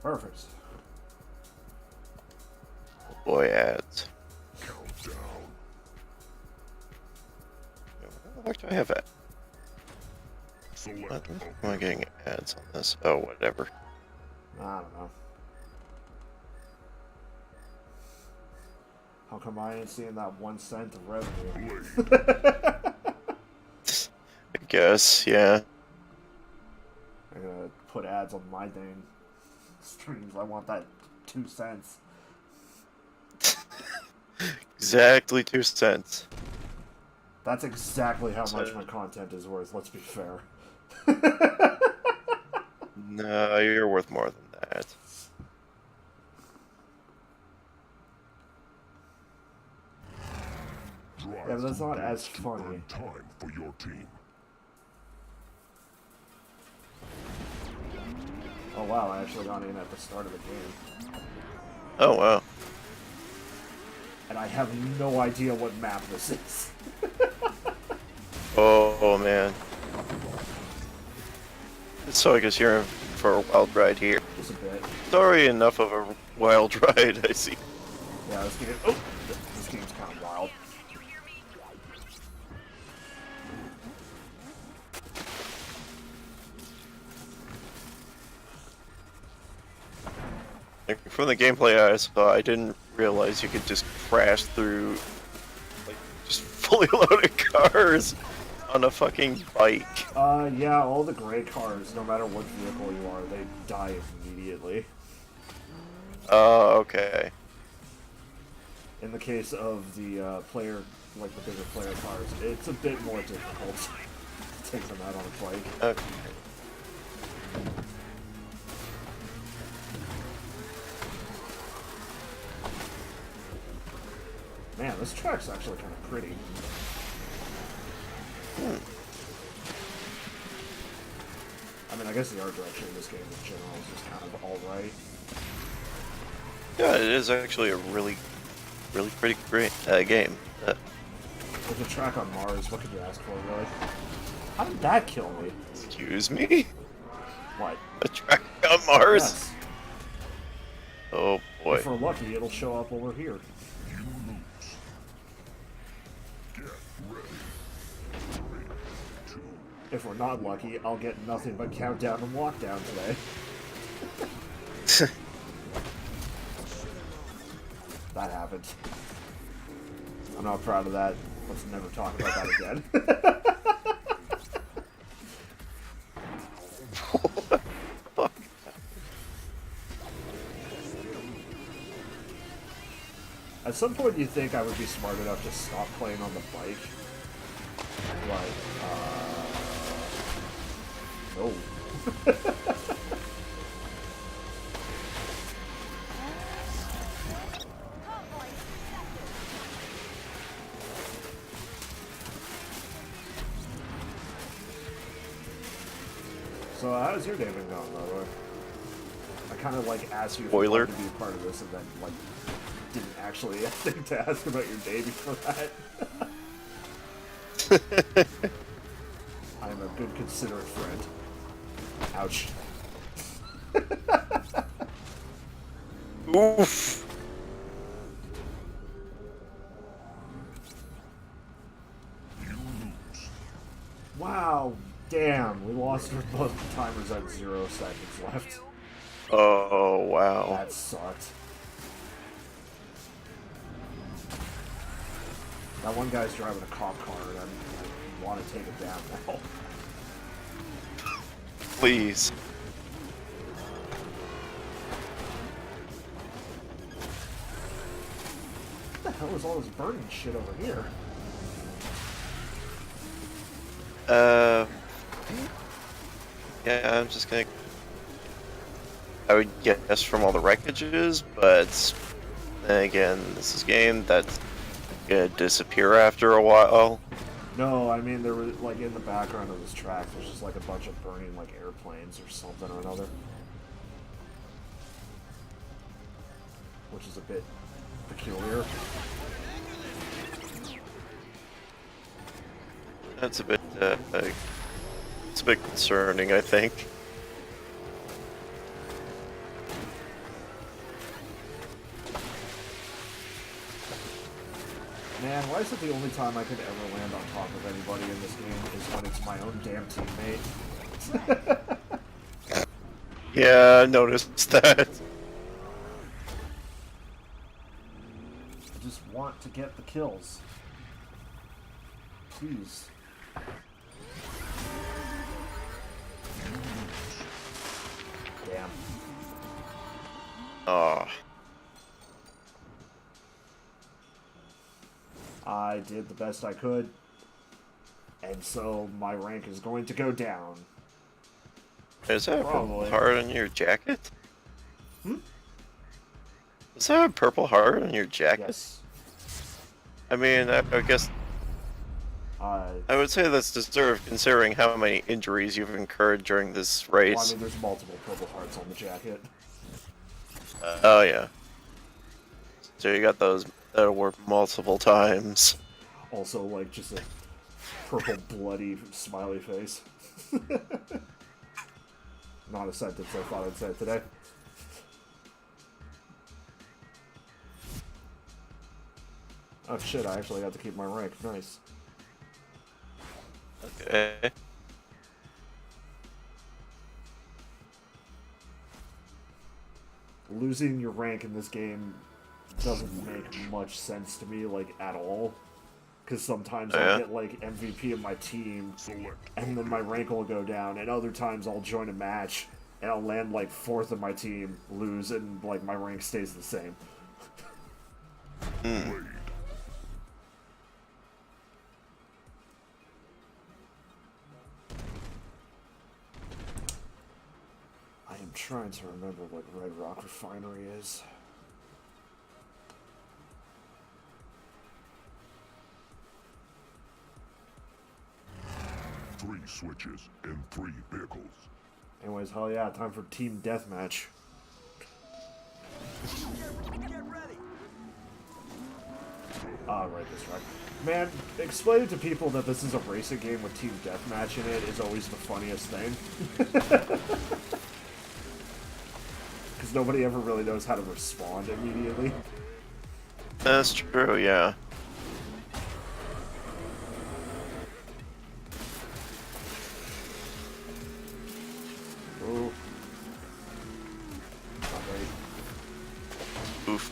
Perfect. Boy, ads. Countdown. Where the fuck do I have it? Select What am I open. getting ads on this? Oh, whatever. I don't know. How come I ain't seeing that 1 cent of revenue? I guess, yeah. I'm gonna put ads on my dang streams. I want that 2 cents. Exactly 2 cents. That's exactly how much So, my content is worth, let's be fair. no, you're worth more than that. Drive Yeah, but that's through not gates as to funny. earn time for your team. Oh wow, I actually got in at the start of the game. Oh, wow. And I have no idea what map this is. Oh, man. So I guess you're in for a wild ride here. Just a bit. Sorry, enough of a wild ride, I see. Yeah, this game. Oh! This game's kind of wild. From the gameplay I saw, I didn't realize you could just crash through, like, just fully loaded cars on a fucking bike. Yeah, all the gray cars, no matter what vehicle you are, they die immediately. Oh, okay. In the case of the player, like the bigger player cars, it's a bit more difficult to take them out on a bike. Okay. Man, this track's actually kind of pretty. I mean, I guess the art direction in this game in general is just kind of alright. Yeah, it is actually a really pretty great game. With a track on Mars, what could you ask for, really? How did that kill me? Excuse me? What? A track on Mars? Yes. Oh boy. If we're lucky, it'll show up over here. You lose. Get ready. 3, 2. If we're not lucky, I'll get nothing but countdown and lockdown today. That happened. I'm not proud of that. Let's never talk about that again. At some point, you think I would be smart enough to stop playing on the bike. But, no. So, how's your day been going, by the way? I kind of, like, asked you if you Spoiler. wanted to be a part of this, and then, like, didn't actually think to ask about your day before that. I am a good, considerate friend. Ouch. Oof. You lose. Wow, damn, we lost with both timers at 0 seconds left. Oh wow. That sucked. That one guy's driving a cop car, and I want to take it down now. Please. What the hell is all this burning shit over here? Yeah, I'm just gonna. I would guess from all the wreckages, but then again, this is a game that's gonna disappear after a while. No, I mean, there was, like, in the background of this track, there's just, like, a bunch of burning, like, airplanes or something or another. Which is a bit peculiar. That's a bit, it's a bit concerning, I think. Man, why is it the only time I could ever land on top of anybody in this game is when it's my own damn teammate? Yeah, I noticed that. I just want to get the kills. Please. Damn. Oh. I did the best I could, and so my rank is going to go down. Is that a purple Probably. heart on your jacket? Hmm? Is that a purple heart on your jacket? Yes. I mean, I guess I would say that's deserved considering how many injuries you've incurred during this Well, I race. mean, there's multiple purple hearts on the jacket. Oh yeah. So you got those that work multiple times. Also, like, just a purple bloody smiley face. Not a sentence I thought I'd say today. Oh shit, I actually got to keep my rank. Nice. Okay. Losing your rank in this game doesn't make much sense to me, like, at all. Because sometimes I'll get, like, MVP of my team, and then my rank will go down, and other times I'll join a match, and I'll land, like, 4th of my team, lose, and, like, my rank stays the same. I am trying to remember what Red Rock Refinery is. Three switches and 3 vehicles. Anyways, hell yeah, time for Team Deathmatch. Ah, right, this right. Man, explaining to people that this is a racing game with Team Deathmatch in it is always the funniest thing. Because nobody ever really knows how to respond immediately. That's true, yeah. Ooh. Not ready. Oof.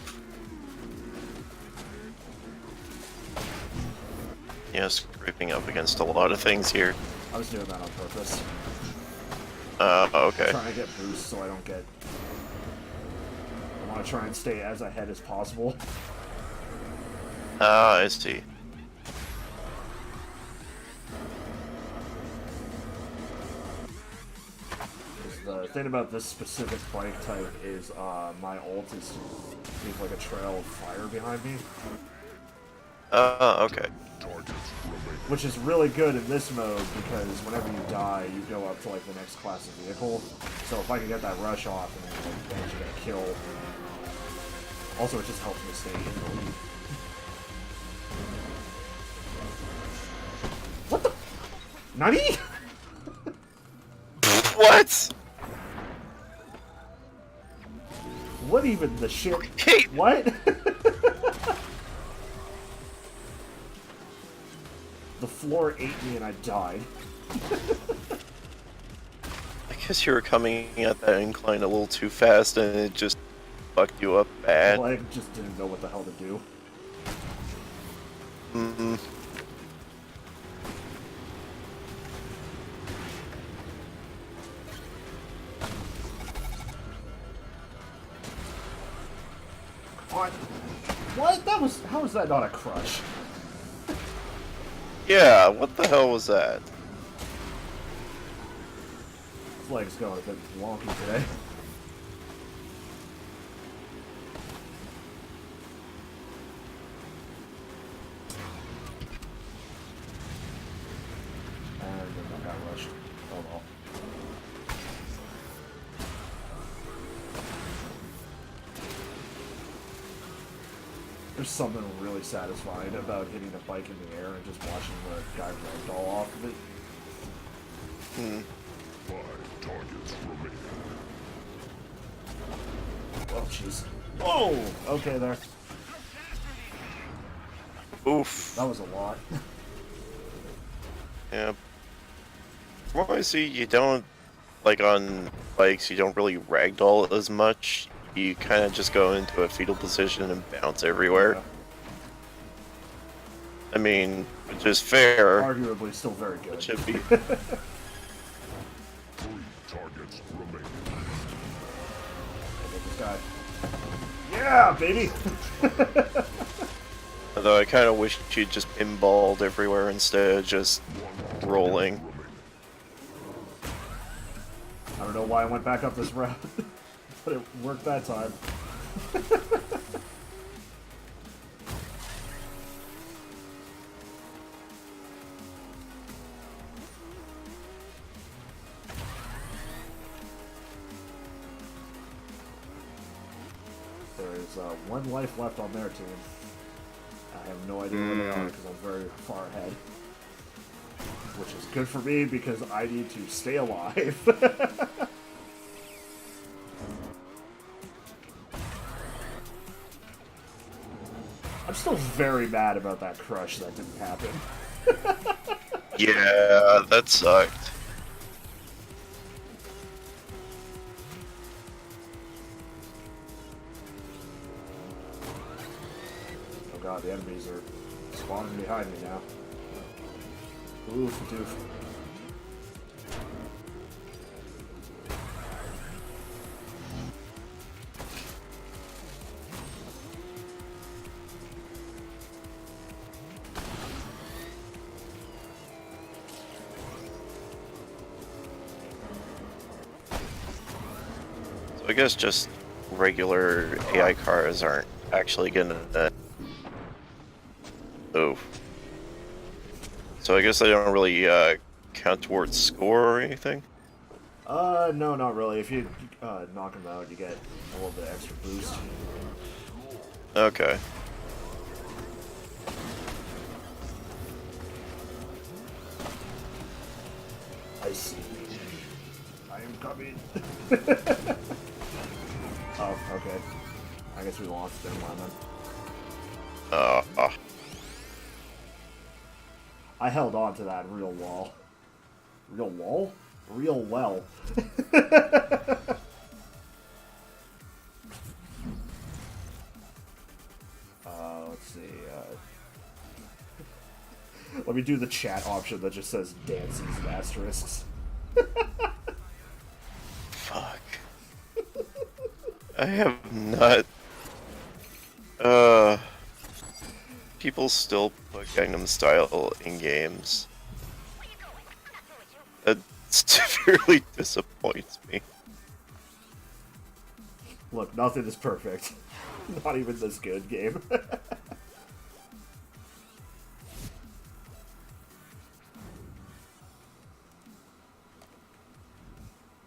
Yeah, scraping up against a lot of things here. I was doing that on purpose. Okay. Trying to get boosts so I don't get... I want to try and stay as ahead as possible. Ah, I see. The thing about this specific bike type is my ult is leave like a trail of fire behind me. Okay. Which is really good in this mode because whenever you die, you go up to like the next class of vehicle. So if I can get that rush off and then like, manage to get a kill. Also, it just helps me stay in the lead. What the? Nani? What? What even the shit? Hey! What? The floor ate me and I died. I guess you were coming at that incline a little too fast and it just fucked you up bad. Well, I just didn't know what the hell to do. Mm-hmm. What? That was... How was that not a crush? Yeah, what the hell was that? His leg's going a bit wonky today. And then I got rushed. Oh well. There's something really satisfying about hitting a bike in the air and just watching the guy ragdoll off of it. 5 targets remaining. Oh, jeez. Oh! Okay, there. Oof. That was a lot. Yeah. From what I see, you don't, like on bikes, you don't really ragdoll as much. You kind of just go into a fetal position and bounce everywhere. Yeah. I mean, which is fair. Arguably still very good. It should be. 3 targets remain. This guy. Yeah, baby! Although I kind of wish you'd just pinballed everywhere instead of just rolling. I don't know why I went back up this route, but it worked that time. There's one life left on their team. I have no idea where they are because I'm very far ahead. Which is good for me because I need to stay alive. I'm still very mad about that crush that didn't happen. Yeah, that sucked. Oh god, the enemies are spawning behind me now. Oof, doof. So I guess just regular AI cars aren't actually gonna. Oh. So I guess they don't really count towards score or anything? No, not really. If you knock them out, you get a little bit extra boost. Okay. I see. I am coming. Oh, okay. I guess we lost them on them. I held on to that real well. Real wall? Real well. Let's see. Let me do the chat option that just says dances and asterisks. Fuck. I have not. People still put Gangnam Style in games. That severely disappoints me. Look, nothing is perfect. Not even this good game.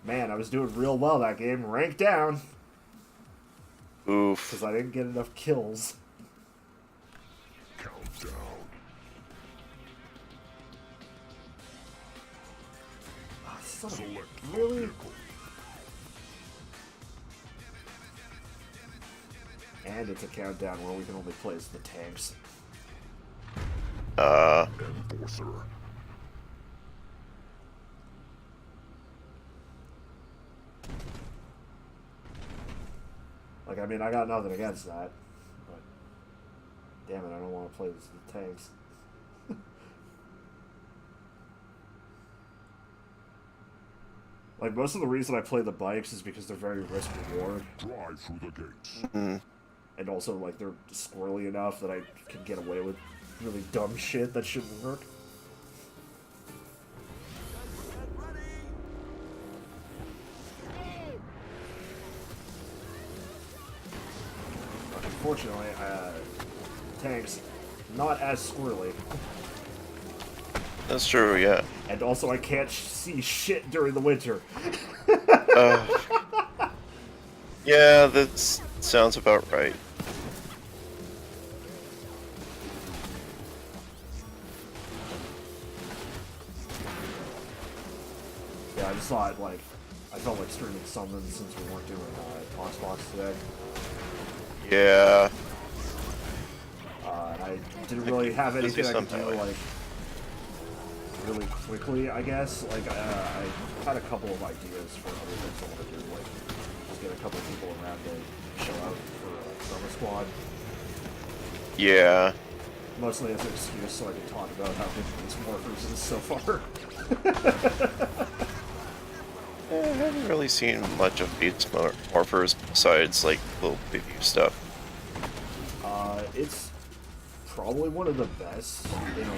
Man, I was doing real well that game. Rank down. Oof. Because I didn't get enough kills. Countdown. Oh, son of a- Select really? vehicle. And it's a countdown where we can only play as the tanks. Enforcer. Like, I mean, I got nothing against that. But, damn it, I don't want to play as the tanks. Like, most of the reason I play the bikes is because they're very risk-reward. Drive through the gates. And also, like, they're squirrely enough that I can get away with really dumb shit that shouldn't work. But unfortunately, tanks, not as squirrely. That's true, yeah. And also, I can't see shit during the winter. Yeah, that sounds about right. Yeah, I just thought, like, I felt like streaming something since we weren't doing Xbox today. Yeah. And I didn't really have Busy anything I could do, somehow. like, really quickly, I guess. Like, I had a couple of ideas for other things I want to do, like, just get a couple of people around to show out for Summer Squad. Yeah. Mostly as an excuse so I can talk about how good these morphers is so far. I haven't really seen much of Beats Morphers besides, like, little preview stuff. It's probably one of the best in a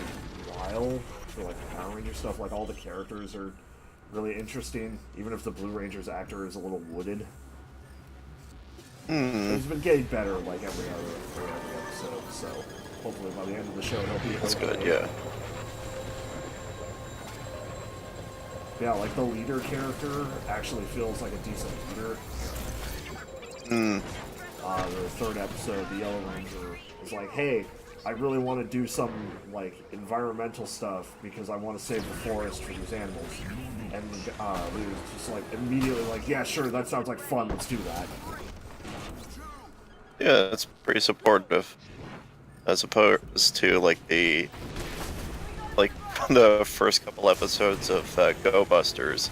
while for, like, Power Ranger stuff. Like, all the characters are really interesting, even if the Blue Ranger's actor is a little wooded. It's been getting better, like, every episode, so hopefully by the end of the show it'll be That's okay. good, yeah. Yeah, like, the leader character actually feels like a decent leader. The third episode, the Yellow Ranger is like, hey, I really want to do some, like, environmental stuff because I want to save the forest for these animals. And he was just, like, immediately like, yeah, sure, that sounds like fun, let's do that. Yeah, it's pretty supportive. As opposed to, like, the first couple episodes of Go Busters,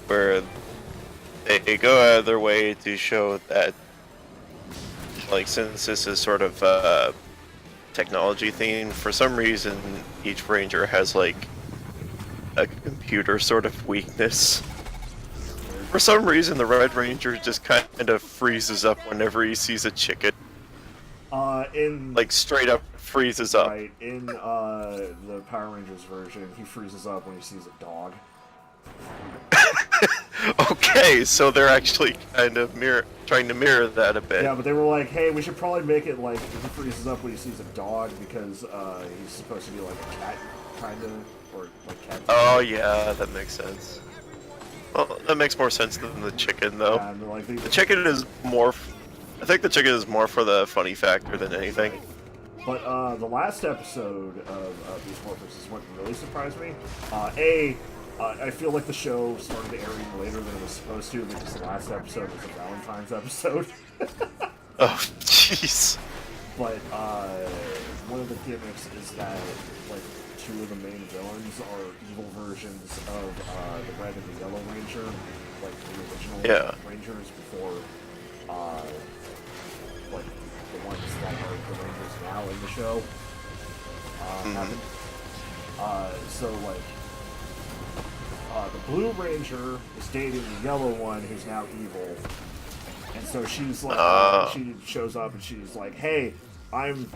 where they go out of their way to show that, like, since this is sort of technology theme, for some reason each ranger has, like, a computer sort of weakness. For some reason the Red Ranger just kind of freezes up whenever he sees a chicken. Like, straight up freezes up. Right, in the Power Rangers version, he freezes up when he sees a dog. Okay, so they're actually kind of trying to mirror that a bit. Yeah, but they were like, hey, we should probably make it like he freezes up when he sees a dog because he's supposed to be like a cat, kind of, or like cat. Oh yeah, that makes sense. Well, that makes more sense than the chicken, though. Yeah, and like, The chicken is more... I think the chicken is more for the funny factor than anything. But the last episode of Beast Morphers is what really surprised me. I feel like the show started airing later than it was supposed to because the last episode was a Valentine's episode. Oh, jeez. But one of the gimmicks is that like two of the main villains are evil versions of the Red and the Yellow Ranger, like the original Rangers before like the ones that are the Rangers now in the show happened. So like the Blue Ranger is dating the Yellow one who's now evil. And so she's like, she shows up and she's like, hey, I'm,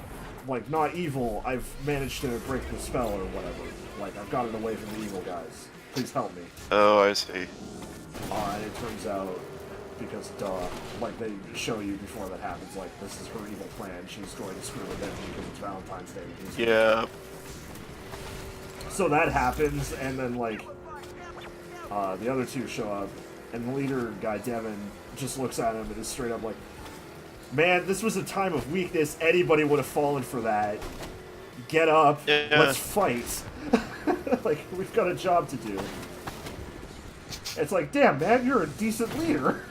like, not evil. I've managed to break the spell or whatever. Like, I've gotten away from the evil guys. Please help me. Oh, I see. And it turns out, because, duh, like, they show you before that happens, like, this is her evil plan. She's going to screw with them because it's Valentine's Day. Yeah. So that happens, and then, like, the other two show up, and the leader guy, Devin, just looks at him and is straight up like, man, this was a time of weakness. Anybody would have fallen for that. Get up. Yeah. Let's fight. Like, we've got a job to do. It's like, damn, man, you're a decent leader.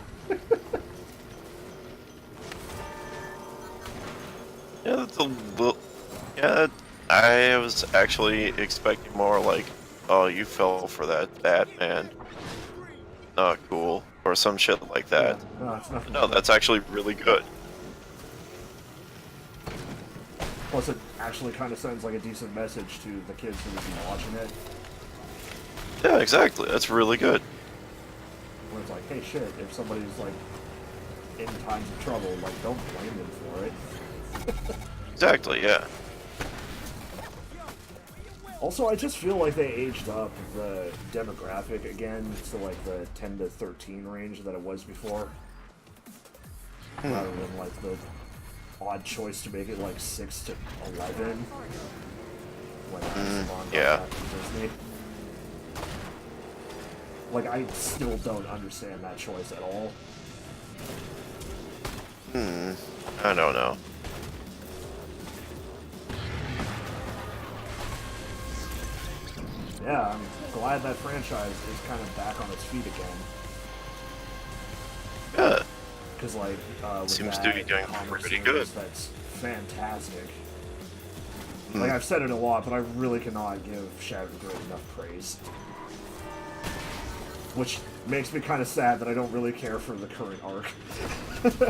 Yeah, that's a little... Yeah, I was actually expecting more like, oh, you fell for that, Batman. Not cool. Or some shit like that. Yeah, no, it's nothing. No, that's actually really good. Plus, it actually kind of sends like a decent message to the kids who would be watching it. Yeah, exactly. That's really good. Where it's like, hey, shit, if somebody's like in times of trouble, like, don't blame them for it. Exactly, yeah. Also, I just feel like they aged up the demographic again to like the 10 to 13 range that it was before. Rather than like the odd choice to make it like 6 to 11. Like yeah. Disney. Like, I still don't understand that choice at all. I don't know. Yeah, I'm glad that franchise is kind of back on its feet again. Yeah. Because, like, with Seems that, to be doing Homer pretty series, good. That's fantastic. Like, I've said it a lot, but I really cannot give Shattered Grid enough praise. Which makes me kind of sad that I don't really care for the current arc. Because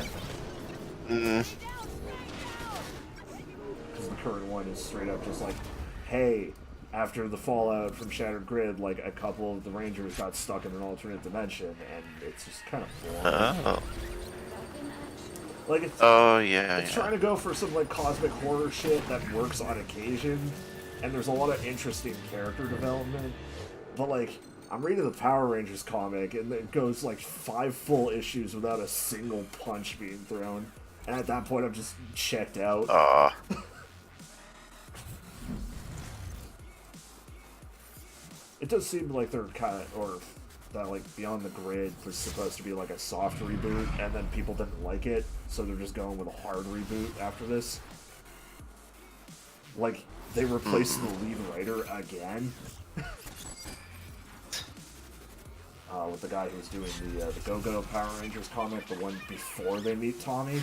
the current one is straight up just like, hey, after the fallout from Shattered Grid, like, a couple of the Rangers got stuck in an alternate dimension, and it's just kind of boring. Oh. Like, it's, It's trying to go for some, like, cosmic horror shit that works on occasion, and there's a lot of interesting character development, but, like, I'm reading the Power Rangers comic, and it goes, like, 5 full issues without a single punch being thrown, and at that point I'm just checked out. It does seem like they're kind of, or that, like, Beyond the Grid was supposed to be, like, a soft reboot, and then people didn't like it, so they're just going with a hard reboot after this. Like, they replaced the lead writer again. With the guy who's doing the Go-Go Power Rangers comic, the one before they meet Tommy.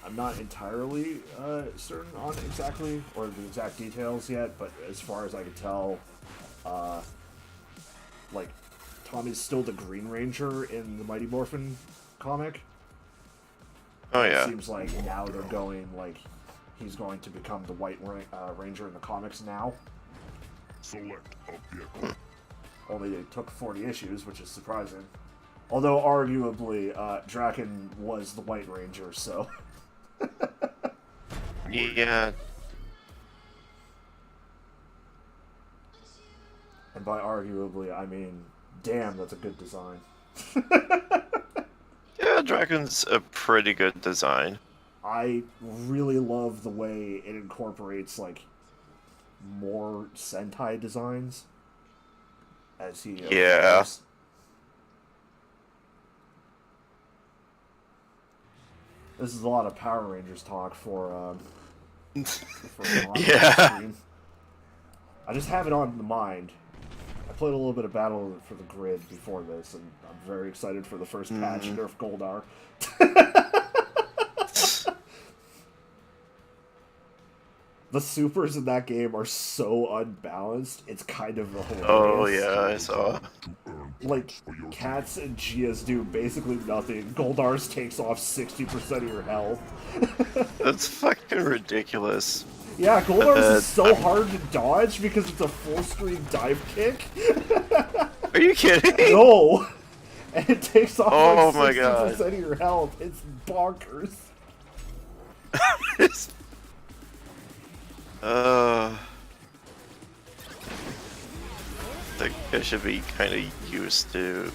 I'm not entirely certain on exactly, or the exact details yet, but as far as I can tell, like, Tommy's still the Green Ranger in the Mighty Morphin comic. Oh, yeah. It seems like now they're going, like, he's going to become the White Ranger in the comics now. Select a vehicle. Only it took 40 issues, which is surprising. Although, arguably, Draken was the White Ranger, so... Yeah. And by arguably, I mean, damn, that's a good design. Yeah, Dragon's a pretty good design. I really love the way it incorporates, like, more Sentai designs as he evolves. This is a lot of Power Rangers talk for Yeah. stream. I just have it on the mind. I played a little bit of Battle for the Grid before this, and I'm very excited for the first patch, Nerf Goldar. The supers in that game are so unbalanced, it's kind of a hilarious. Oh, yeah, I saw. Like, Cats and Gias do basically nothing. Goldar's takes off 60% of your health. That's fucking ridiculous. Yeah, Goldar's is so hard to dodge because it's a full-screen dive kick. Are you kidding? No! And it takes off my like 60% God. of your health. It's bonkers. I think I should be kind of used to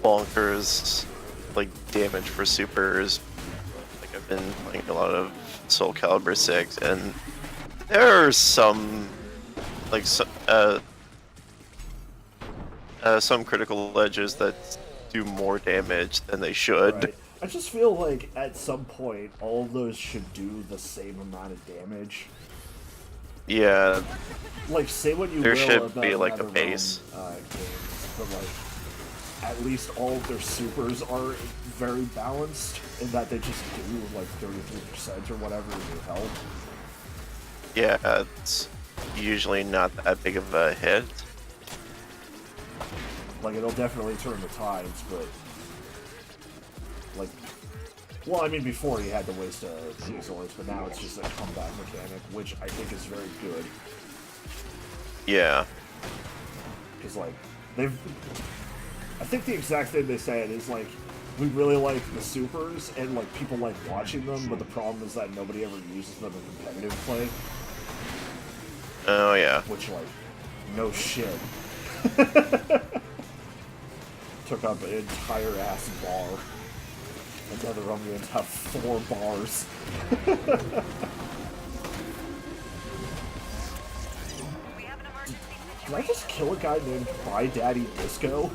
bonkers, like, damage for supers. Like, I've been playing a lot of Soul Calibur 6, and there are some, like, some critical edges that do more damage than they should. Right. I just feel like at some point all of those should do the same amount of damage. Yeah. Like, say what you There will should about be, like, a NetherRealm, base. Games, but, like, at least all of their supers are very balanced in that they just do, like, 33% or whatever of your health. Yeah, it's usually not that big of a hit. Like, it'll definitely turn the tides, but... Like... Well, I mean, before you had to waste a resource, but now it's just a comeback mechanic, which I think is very good. Yeah. Because, like, they've... I think the exact thing they said is, like, we really like the supers, and, like, people like watching them, but the problem is that nobody ever uses them in competitive play. Oh, yeah. Which, like, no shit. Took up an entire ass bar. And NetherRealm have 4 bars. Did I just kill a guy named My Daddy Disco?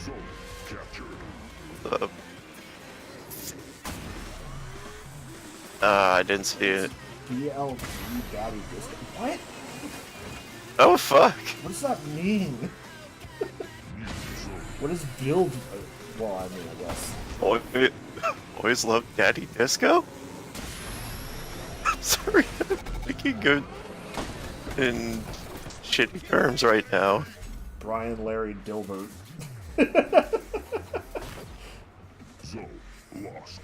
Zone captured. I didn't see it. BLG Daddy Disco. What? Oh, fuck. What does that mean? What is build? Well, I mean, I guess. Boys love Daddy Disco? I'm sorry, I'm thinking good in shitty terms right now. Brian Larry Dilbert. So, lost.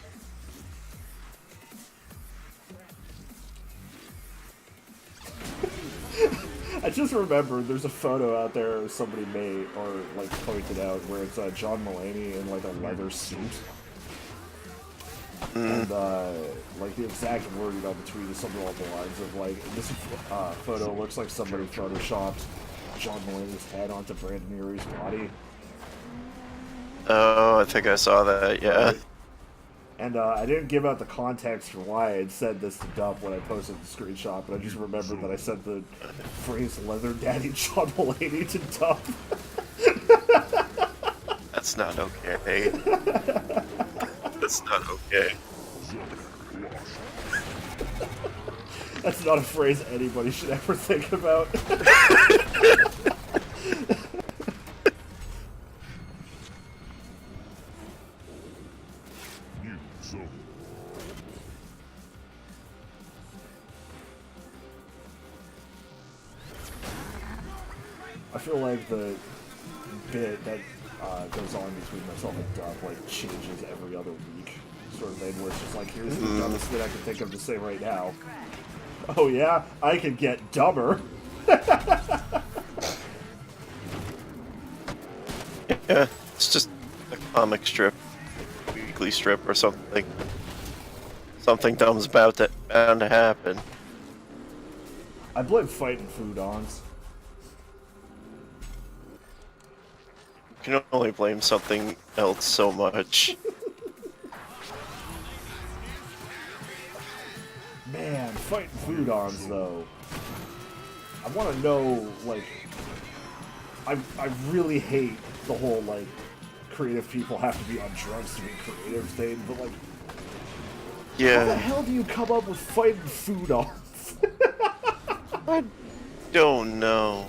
I just remembered there's a photo out there somebody made or like pointed out where it's John Mulaney in like a leather suit. And like the exact wording on the tweet is something along the lines of like, this photo looks like somebody photoshopped John Mulaney's head onto Brandon Urie's body. Oh, I think I saw that, yeah. Right? And I didn't give out the context for why I had said this to Duff when I posted the screenshot, but I just remembered that I said the phrase "Leather Daddy John Mulaney" to Duff. That's not okay. That's not okay. That's not a phrase anybody should ever think about. New zone. I feel like the bit that goes on between myself and Duff like changes every other week, sort of thing, where it's just like, here's the dumbest thing I can think of to say right now. Oh yeah, I can get dumber. Yeah, it's just a comic strip, weekly strip or something. Something dumb's bound to happen. I blame fighting food-ons. You can only blame something else so much. Man, fighting food-ons though. I want to know, like, I really hate the whole like creative people have to be on drugs to be creative thing, but like, how the Yeah, hell do you come up with fighting food-ons? I don't know.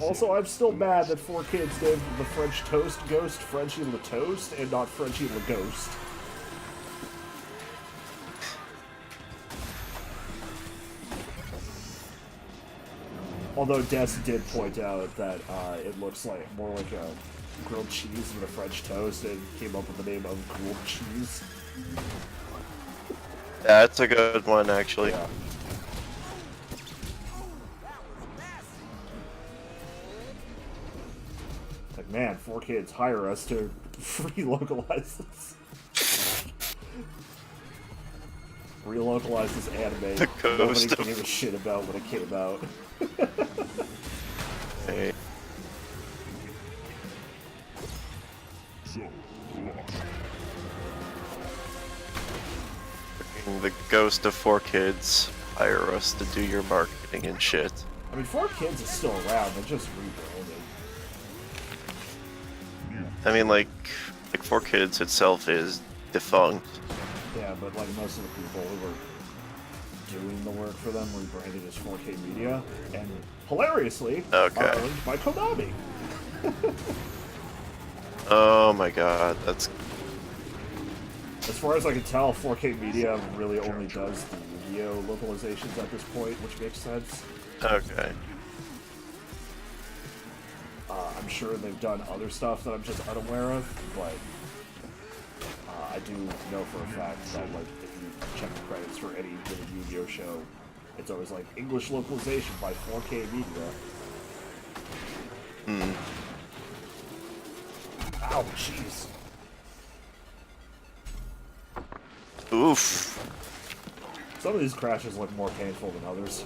Also, I'm still mad that 4Kids named the French Toast Ghost Frenchie Le Toast and not Frenchie Le Ghost. Although Des did point out that it looks like more like a grilled cheese than a French toast, and came up with the name of grilled cheese. That's a good one, actually. Yeah. Like, man, 4Kids, hire us to relocalize this. Relocalize this anime The nobody ghost of- gave a shit about when it came out. Hey. So, lost. The ghost of 4Kids, hire us to do your marketing and shit. I mean, 4Kids is still around, they just rebranded. I mean, like 4Kids itself is defunct. Yeah, but like most of the people who were doing the work for them rebranded as 4K Media, and hilariously, Okay. are owned by Konami. Oh my god, that's... As far as I can tell, 4K Media really only does the Yu-Gi-Oh! Localizations at this point, which makes sense. Okay. I'm sure they've done other stuff that I'm just unaware of, but I do know for a fact that, like, if you check the credits for any given Yu-Gi-Oh! Show, it's always like, English localization by 4K Media. Hmm. Ow, jeez. Oof. Some of these crashes look more painful than others.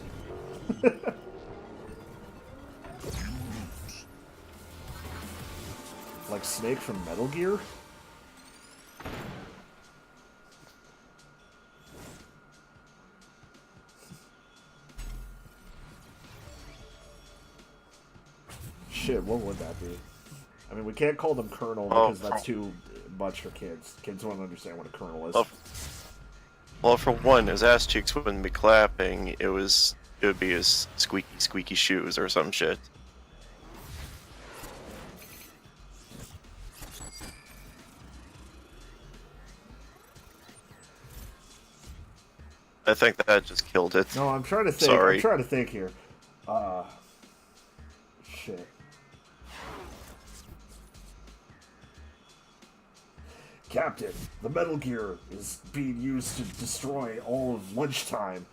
Like Snake from Metal Gear? Shit, what would that be? I mean, we can't call them Colonel because that's too much for kids. Kids won't understand what a Colonel is. Well, for one, his ass cheeks wouldn't be clapping. It it would be his squeaky shoes or some shit. I think that just killed it. No, I'm trying to think. Sorry. I'm trying to think here. Shit. Captain, the Metal Gear is being used to destroy all of lunchtime.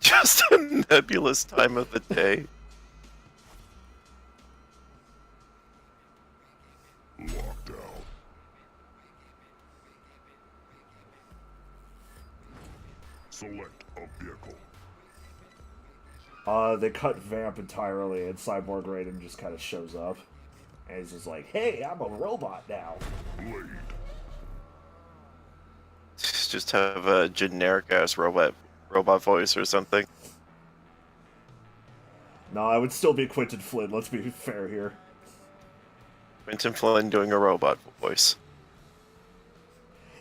Just a nebulous time of the day. Lockdown. Select a vehicle. They cut Vamp entirely, and Cyborg Raiden just kind of shows up. And he's just like, hey, I'm a robot now. Blade. Just have a generic ass robot voice or something. No, I would still be Quentin Flynn, let's be fair here. Quentin Flynn doing a robot voice.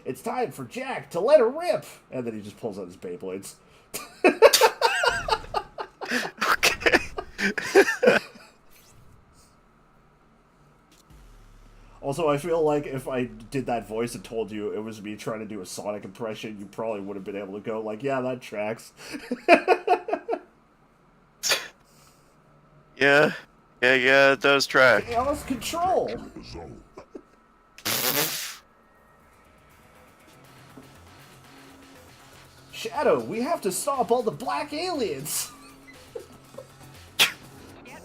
It's time for Jack to let her rip! And then he just pulls out his Beyblades. Okay. Also, I feel like if I did that voice and told you it was me trying to do a Sonic impression, you probably would have been able to go like, yeah, that tracks. Yeah, it does track. Chaos Control! Zone. Shadow, we have to stop all the black aliens! Get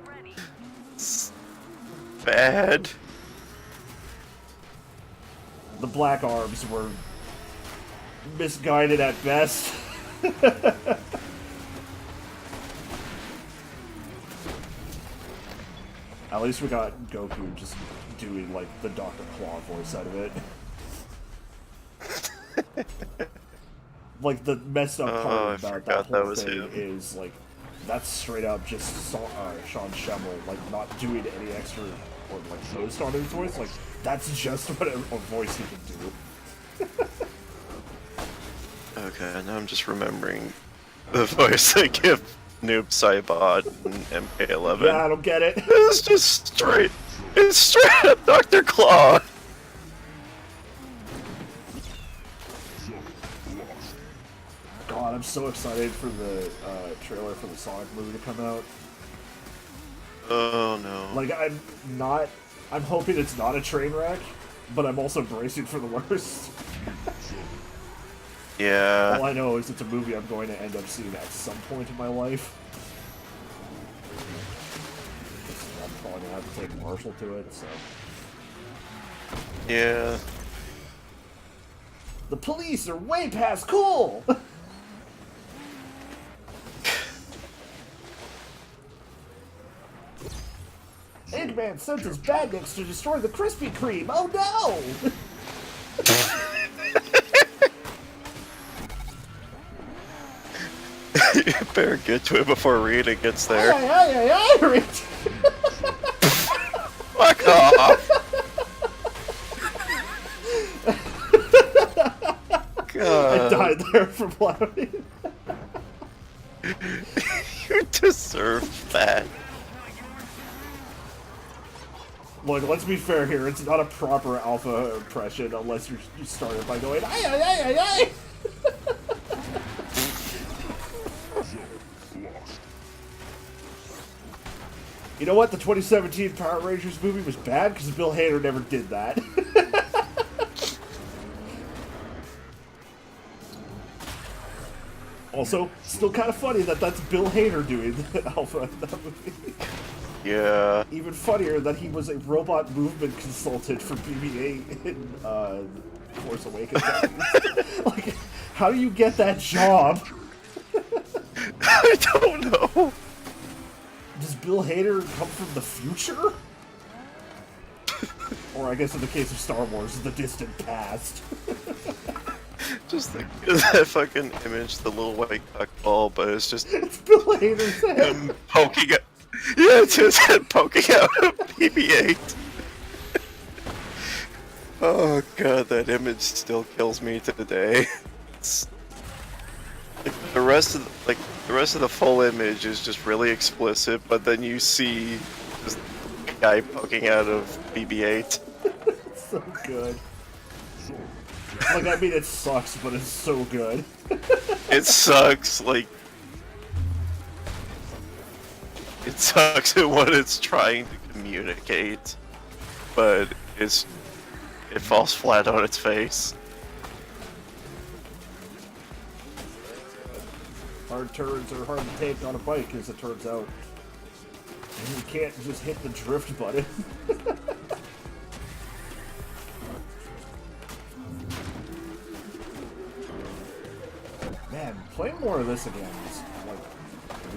ready. Bad. The Black Arms were misguided at best. At least we got Goku just doing, like, the Dr. Claw voice out of it. Like, the messed up part about that whole thing is, like, that's straight up just Sean Schemmel, like, not doing any extra, or, like, post on his voice. Like, that's just what a voice he can do. Okay, now I'm just remembering the voice I give Noob Saibot and MK11. Yeah, I don't get it. It's just straight. It's straight up Dr. Claw. God, I'm so excited for the trailer for the Sonic movie to come out. Oh no. Like, I'm hoping it's not a train wreck, but I'm also bracing for the worst. Yeah. All I know is it's a movie I'm going to end up seeing at some point in my life. I'm probably going to have to take Marshall to it, so... Yeah. The police are way past cool! Eggman sends his bandits to destroy the Krispy Kreme! Oh no! You better get to it before Rita gets there. Aye, Fuck off! God. I died there from laughing. You deserve that. Look, let's be fair here. It's not a proper alpha impression unless you start it by going, aye. You know what? The 2017 Power Rangers movie was bad because Bill Hader never did that. Also, still kind of funny that that's Bill Hader doing the alpha in that movie. Yeah. Even funnier that he was a robot movement consultant for BB-8 in Force Awakens. Like, how do you get that job? I don't know. Does Bill Hader come from the future? Or I guess in the case of Star Wars, the distant past. Just think of that fucking image, the little white cock ball, but it's just It's Bill Hader's head. him poking out. Yeah, it's his head poking out of BB-8. Oh god, that image still kills me to the day. rest of the rest of the full image is just really explicit, but then you see this guy poking out of BB-8. It's so good. Like, I mean, it sucks, but it's so good. It sucks, like... It sucks at what it's trying to communicate, but it falls flat on its face. Hard turns are hard to take on a bike, as it turns out. And you can't just hit the drift button. Man, playing more of this again is, like,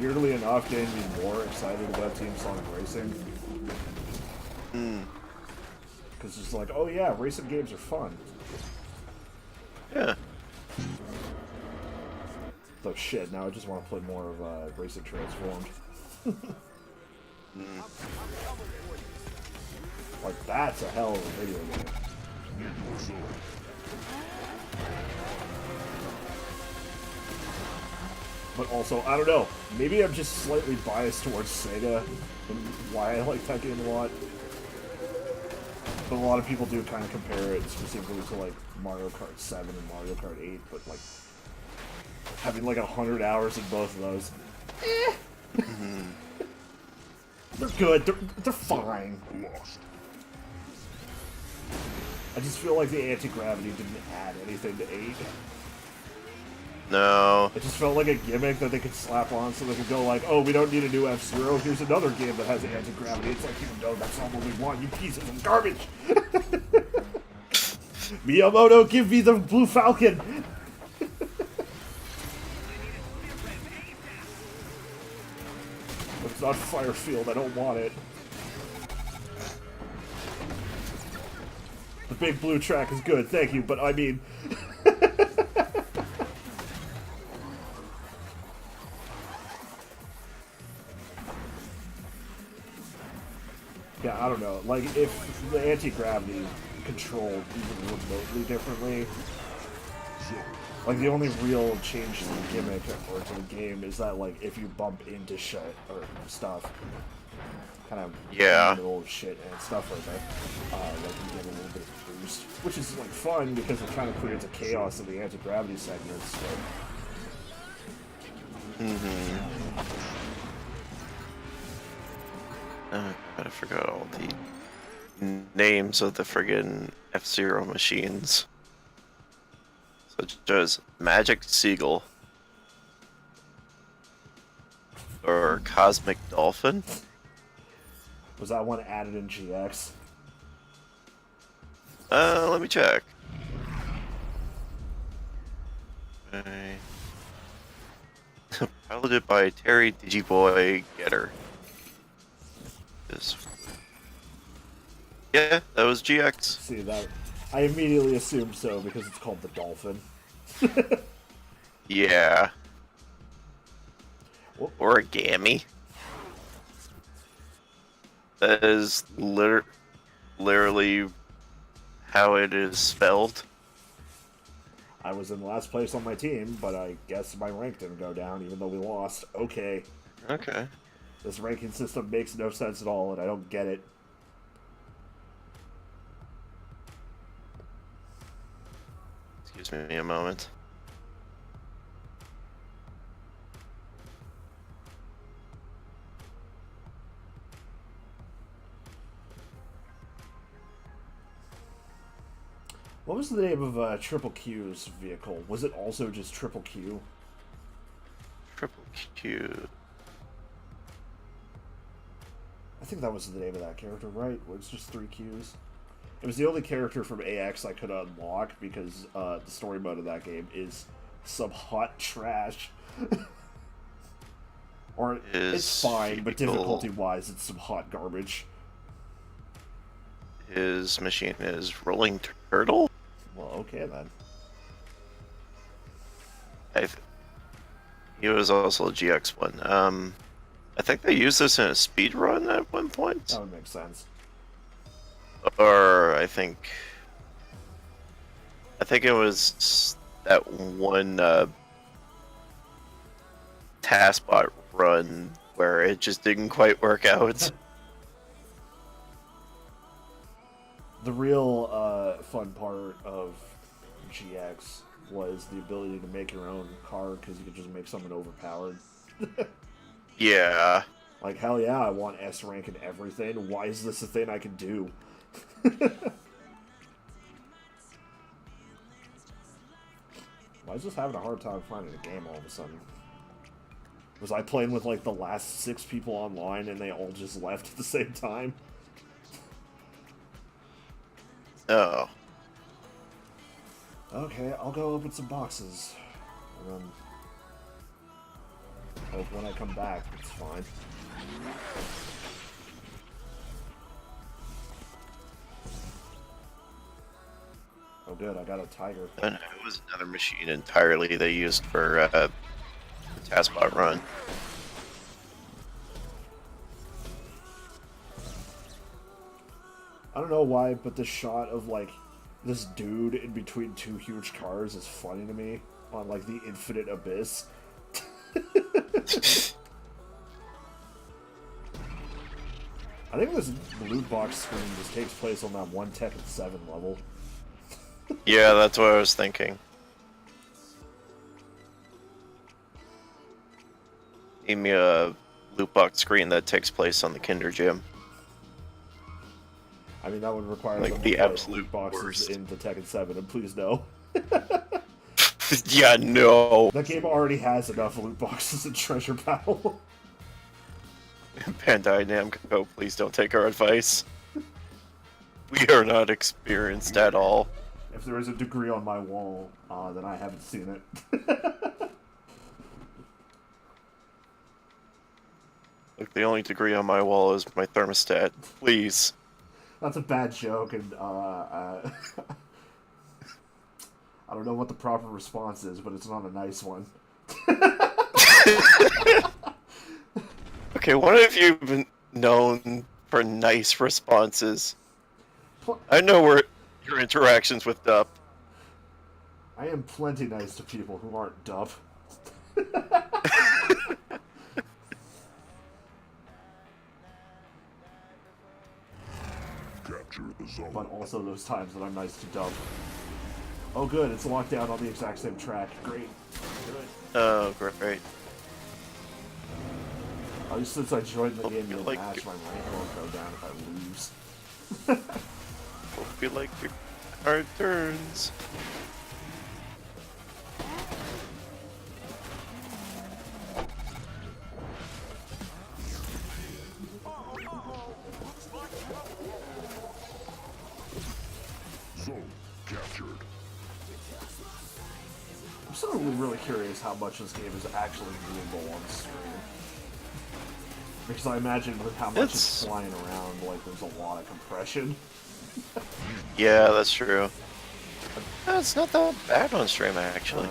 weirdly enough, getting me more excited about Team Sonic Racing. Because it's like, oh yeah, racing games are fun. Yeah. Oh shit, now I just want to play more of Racing Transformed. Like, that's a hell of a video game. But also, I don't know, maybe I'm just slightly biased towards Sega and why I like that game a lot. But a lot of people do kind of compare it specifically to, like, Mario Kart 7 and Mario Kart 8, but, like, having, like, 100 hours in both of those, they're good, they're fine. I just feel like the anti-gravity didn't add anything to 8. No. It just felt like a gimmick that they could slap on so they could go like, oh, we don't need a new F-Zero, here's another game that has anti-gravity. It's like, no, that's not what we want, you pieces of garbage! Miyamoto, give me the Blue Falcon! It's not Firefield, I don't want it. The big blue track is good, thank you, but I mean... Yeah, I don't know. Like, if the anti-gravity controlled even remotely differently, like, the only real change to the gimmick or to the game is that, like, if you bump into shit or stuff, kind of in the middle of shit and stuff like that, like, you get a little bit of boost, which is, like, fun because it kind of creates a chaos in the anti-gravity segments. I forgot all the names of the friggin' F-Zero machines. Such as Magic Seagull. Or Cosmic Dolphin. Was that one added in GX? Let me check. Okay. Piloted by Terry Digiboy Getter. Yeah, that was GX. See, that I immediately assumed so because it's called the Dolphin. Yeah. Origami. That is literally how it is spelled. I was in last place on my team, but I guess my rank didn't go down even though we lost. Okay. Okay. This ranking system makes no sense at all, and I don't get it. Excuse me a moment. What was the name of Triple Q's vehicle? Was it also just Triple Q? Triple Q. I think that was the name of that character, right? Where it's just 3 Qs. It was the only character from AX I could unlock because the story mode of that game is some hot trash. Or it's fine, but difficulty-wise, it's some hot garbage. His machine is Rolling Turtle? Well, okay then. He was also a GX one. I think they used this in a speed run at one point. That would make sense. Or I think it was that one taskbot run where it just didn't quite work out. The real fun part of GX was the ability to make your own card because you could just make someone overpowered. Yeah. Like, hell yeah, I want S rank in everything. Why is this a thing I can do? Why is just having a hard time finding a game all of a sudden? Was I playing with, like, the last 6 people online and they all just left at the same time? Oh. Okay, I'll go open some boxes. And then hope when I come back, it's fine. Oh good, I got a tiger. And it was another machine entirely they used for the taskbot run. I don't know why, but the shot of, like, this dude in between 2 huge cars is funny to me on, like, the infinite abyss. I think this loot box screen just takes place on that one Tekken 7 level. Yeah, that's what I was thinking. Give me a loot box screen that takes place on the Kinder Gym. I mean, that would require Like them the to put absolute loot boxes worst. into Tekken 7, and please no. Yeah, no. That game already has enough loot boxes in Treasure Battle. Bandai Namco, please don't take our advice. We are not experienced at all. If there is a degree on my wall, then I haven't seen it. Look, the only degree on my wall is my thermostat. Please. That's a bad joke, and I don't know what the proper response is, but it's not a nice one. Okay, what have you been known for nice responses? I know where your interactions with Dup. I am plenty nice to people who aren't dumb. Capture the zone. But also those times that I'm nice to dumb. Oh good, it's locked down on the exact same track. Great. Good. Oh, great. At least since I joined the game you in like match, it. my rank won't go down if I lose. Hope you like your hard turns. Zone captured. I'm suddenly really curious how much this game is actually viewable on stream. Because I imagine with how much it's flying around, like, there's a lot of compression. Yeah, that's true. It's not that bad on stream, actually.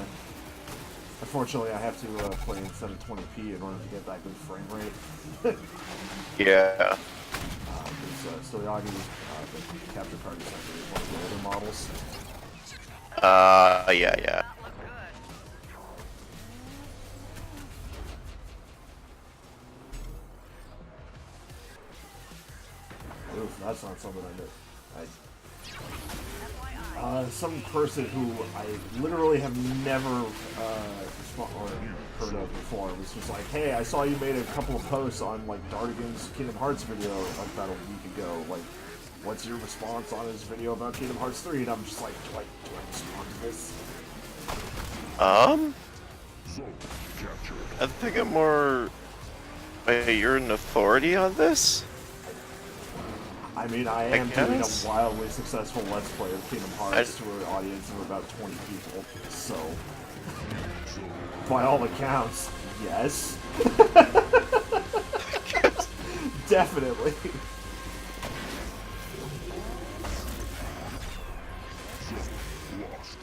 Unfortunately, I have to play in 720p in order to get that good frame rate. Yeah. Because Stoyagi, the capture card is one of the older models. Yeah. Oof, that's not something I did. Some person who I literally have never heard of before was just like, hey, I saw you made a couple of posts on, like, Dardigan's Kingdom Hearts video, like, about a week ago. Like, what's your response on his video about Kingdom Hearts 3? And I'm just like, do I respond to this? Zone captured. I think I'm more... Wait, you're an authority on this? I mean, I am doing guess. a wildly successful Let's Play of Kingdom Hearts to an audience of about 20 people, so... By all accounts, yes. Definitely. Lost.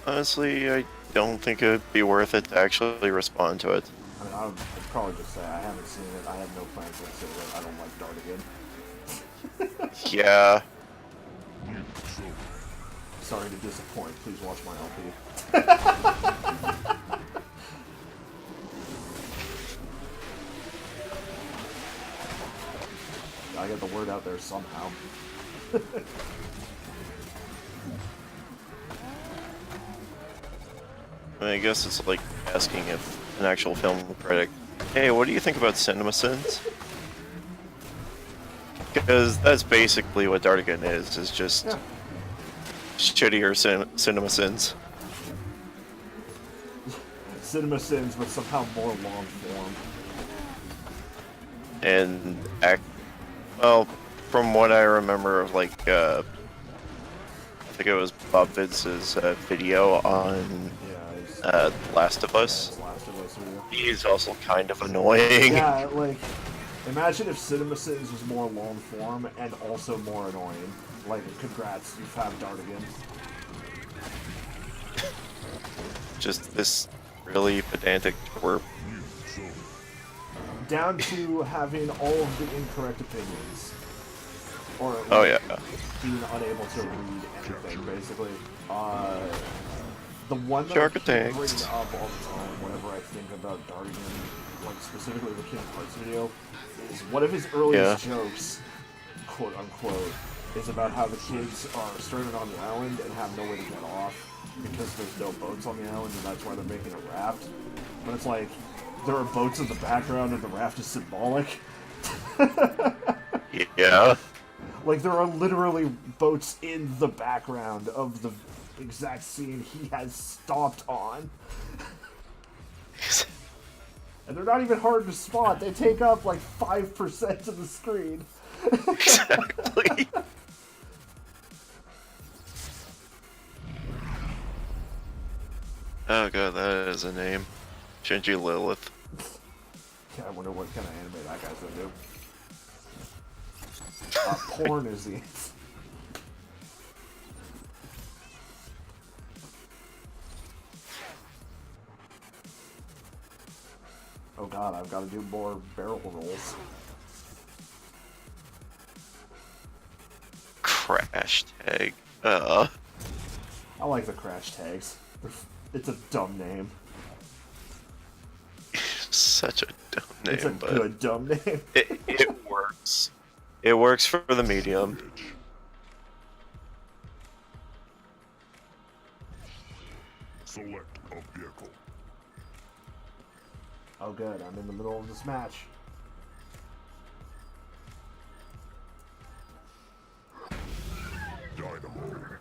Honestly, I don't think it'd be worth it to actually respond to it. I mean, I'd probably just say I haven't seen it, I have no plans to say that I don't like Dardigan. Yeah. Zone. Sorry to disappoint, please watch my LP. Gotta get the word out there somehow. I mean, I guess it's like asking if an actual film critic, hey, what do you think about CinemaSins? Because that's basically what Dartigan is just Yeah. shittier CinemaSins. CinemaSins, but somehow more long form. And well, from what I remember of like, I think it was Bob Vince's video on Yeah, Last of Us. it's Last of Us video. He's also kind of annoying. Yeah, like, imagine if CinemaSins was more long form and also more annoying. Like, congrats, you found Dartigan. Just this really pedantic twerp. Down to having all of the incorrect opinions. Or like, Oh yeah. being unable to read anything, basically. The one that Shark I keep attacks. bringing up all the time whenever I think about Dartigan, like specifically the Kingdom Hearts video, is one of his earliest jokes, quote unquote, is about how the kids are stranded on the island and have no way to get off because there's no boats on the island and that's why they're making a raft. But it's like, there are boats in the background and the raft is symbolic. Yeah. Like, there are literally boats in the background of the exact scene he has stopped on. And they're not even hard to spot. They take up like 5% of the screen. Exactly. Oh god, that is a name. Shinji Lilith. Yeah, I wonder what kind of anime that guy's gonna do. Porn is the answer. Oh god, I've got to do more barrel rolls. Crash tag. I like the crash tags. It's a dumb name. Such a dumb name, It's a but good dumb name. it works. It works for the medium. Select a vehicle. Oh good, I'm in the middle of this match. Dynamo.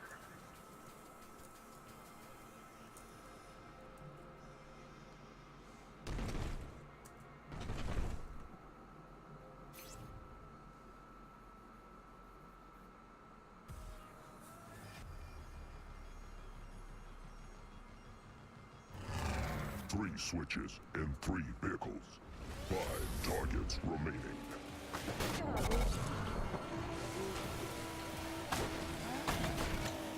Three switches and 3 vehicles. 5 targets remaining.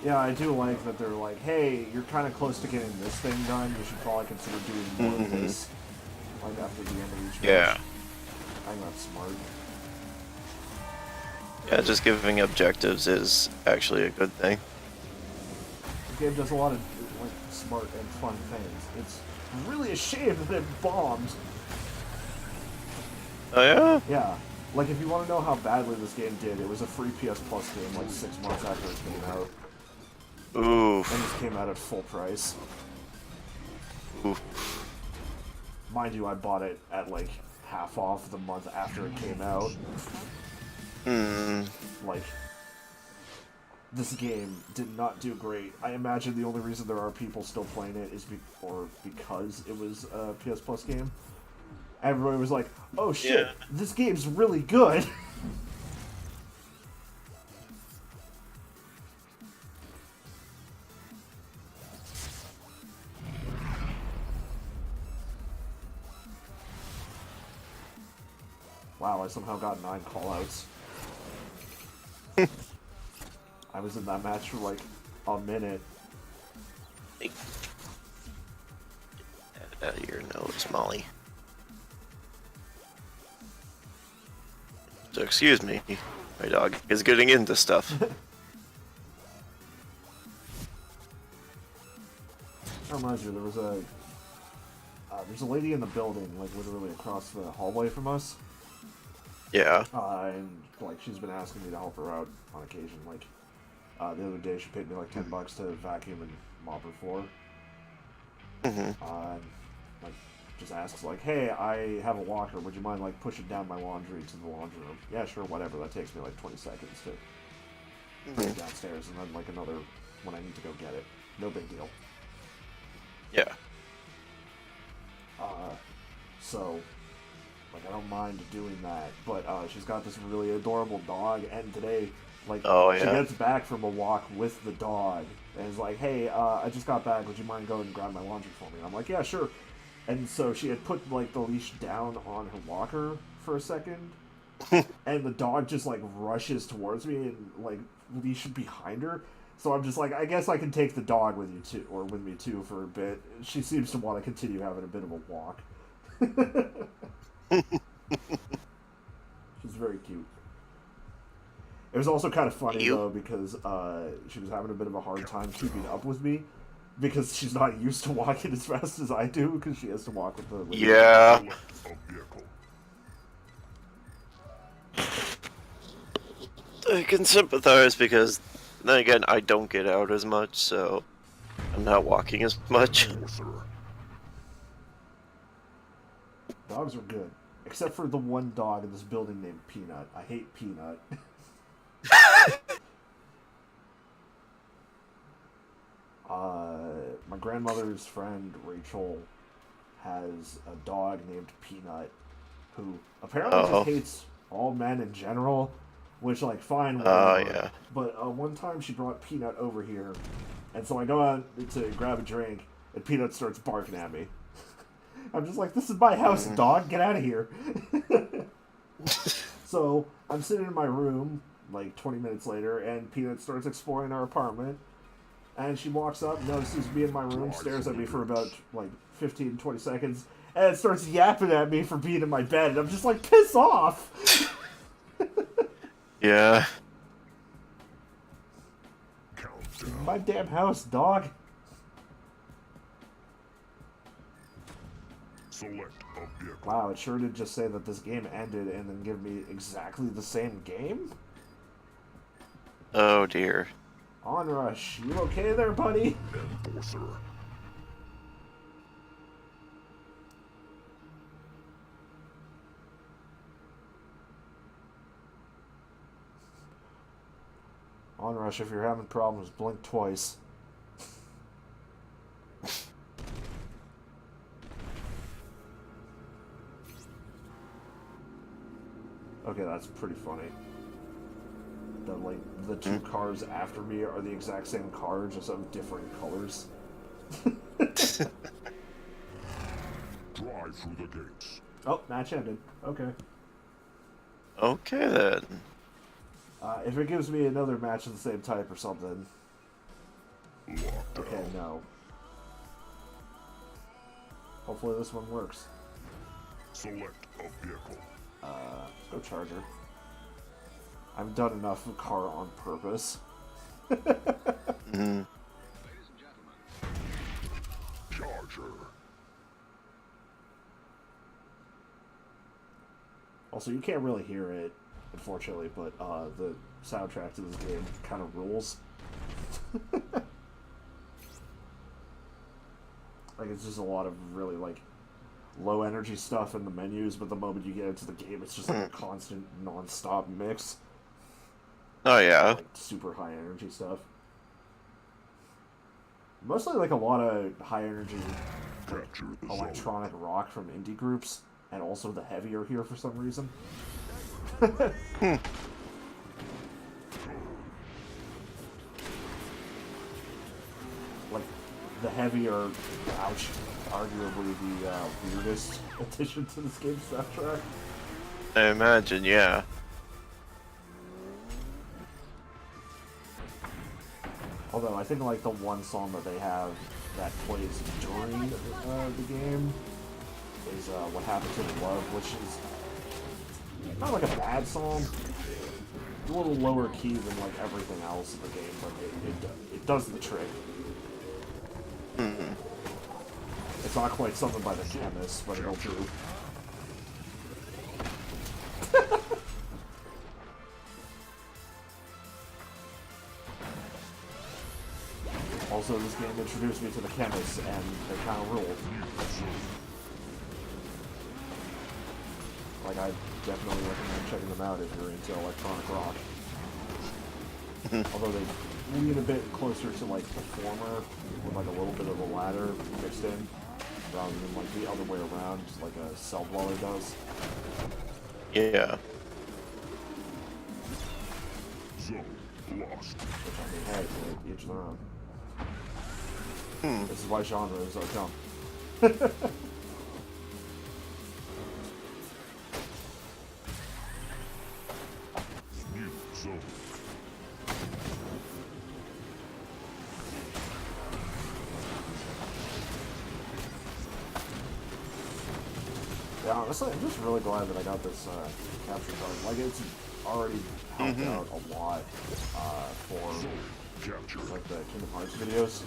Yeah, I do like that they're like, hey, you're kind of close to getting this thing done. You should probably consider doing more of this. Like after the end of each match. Yeah. I think that's smart. Yeah, just giving objectives is actually a good thing. The game does a lot of like smart and fun things. It's really a shame that it bombed. Oh yeah? Yeah. Like, if you want to know how badly this game did, it was a free PS Plus game like 6 months after it came out. Oof. And it came out at full price. Oof. Mind you, I bought it at like half off the month after it came out. Like, this game did not do great. I imagine the only reason there are people still playing it is because it was a PS Plus game. Everybody was like, oh shit, this game's really good. Wow, I somehow got 9 callouts. I was in that match for like a minute. Get that out of your nose, Molly. So excuse me, my dog is getting into stuff. That reminds me, there's a lady in the building, like literally across the hallway from us. Yeah. And like she's been asking me to help her out on occasion. Like the other day, she paid me like $10 to vacuum and mop her floor. And like just asks like, "Hey, I have a walker. Would you mind like pushing down my laundry to the laundry room?" Yeah, sure, whatever. That takes me like 20 seconds to bring it downstairs, and then like another when I need to go get it. No big deal. Yeah. So like I don't mind doing that, but she's got this really adorable dog, and today like she gets back from a walk with the dog and is like, "Hey, I just got back. Would you mind going and grab my laundry for me?" And I'm like, "Yeah, sure." And so she had put like the leash down on her walker for a second, and the dog just like rushes towards me and like leash behind her. So I'm just like, I guess I can take the dog with you too, or with me too for a bit. She seems to want to continue having a bit of a walk. She's very cute. It was also kind of funny though because she was having a bit of a hard time keeping up with me because she's not used to walking as fast as I do because she has to walk with the Yeah. I can sympathize because then again I don't get out as much, so I'm not walking as much. Dogs are good. Except for the one dog in this building named Peanut. I hate Peanut. My grandmother's friend Rachel has a dog named Peanut who apparently just hates all men in general, which like fine. Yeah. But one time she brought Peanut over here, and so I go out to grab a drink, and Peanut starts barking at me. I'm just like, this is my house, dog. Get out of here. So I'm sitting in my room like 20 minutes later, and Peanut starts exploring our apartment. And she walks up, notices me in my room, stares at me for about like 15, 20 seconds, and starts yapping at me for being in my bed. And I'm just like, piss off! Yeah. My damn house, dog. Select a vehicle. Wow, it sure did just say that this game ended and then give me exactly the same game? Oh dear. ONRUSH, you okay there, buddy? Enforcer. ONRUSH, if you're having problems, blink twice. Okay, that's pretty funny. That like the two cars after me are the exact same car, just of different colors. Drive through the gates. Oh, match ended. Okay. Okay then. If it gives me another match of the same type or something. Lockdown. Okay, no. Hopefully this one works. Select a vehicle. Let's go Charger. I've done enough car on purpose. Charger. Also, you can't really hear it, unfortunately, but the soundtrack to this game kind of rules. Like, it's just a lot of really, like, low energy stuff in the menus, but the moment you get into the game, it's just like a constant, non-stop mix. Oh yeah. Like, super high energy stuff. Mostly, like, a lot of high energy, like, Capture the electronic rock from indie groups, and also the heavy are here for some reason. Like, the heavy are, ouch, arguably the weirdest addition to this game's soundtrack. I imagine, yeah. Although, I think, like, the one song that they have that plays during the game is What Happened to the Love, which is not, like, a bad song. It's a little lower key than, like, everything else in the game, but it does the trick. It's not quite something by the Chemist, but it'll do. game introduced me to the chemists, and they kind of ruled. Like, I definitely recommend checking them out if you're into electronic rock. Although they lean a bit closer to, like, the former, with, like, a little bit of a ladder mixed in, rather than, like, the other way around, just like a Cell Dweller does. Yeah. Zone lost. Which, I mean, hey, to each their own. This is why genres are dumb. New zone. Yeah, honestly, I'm just really glad that I got this capture card. Like, it's already helped out a lot for Capture. like the Kingdom Hearts videos,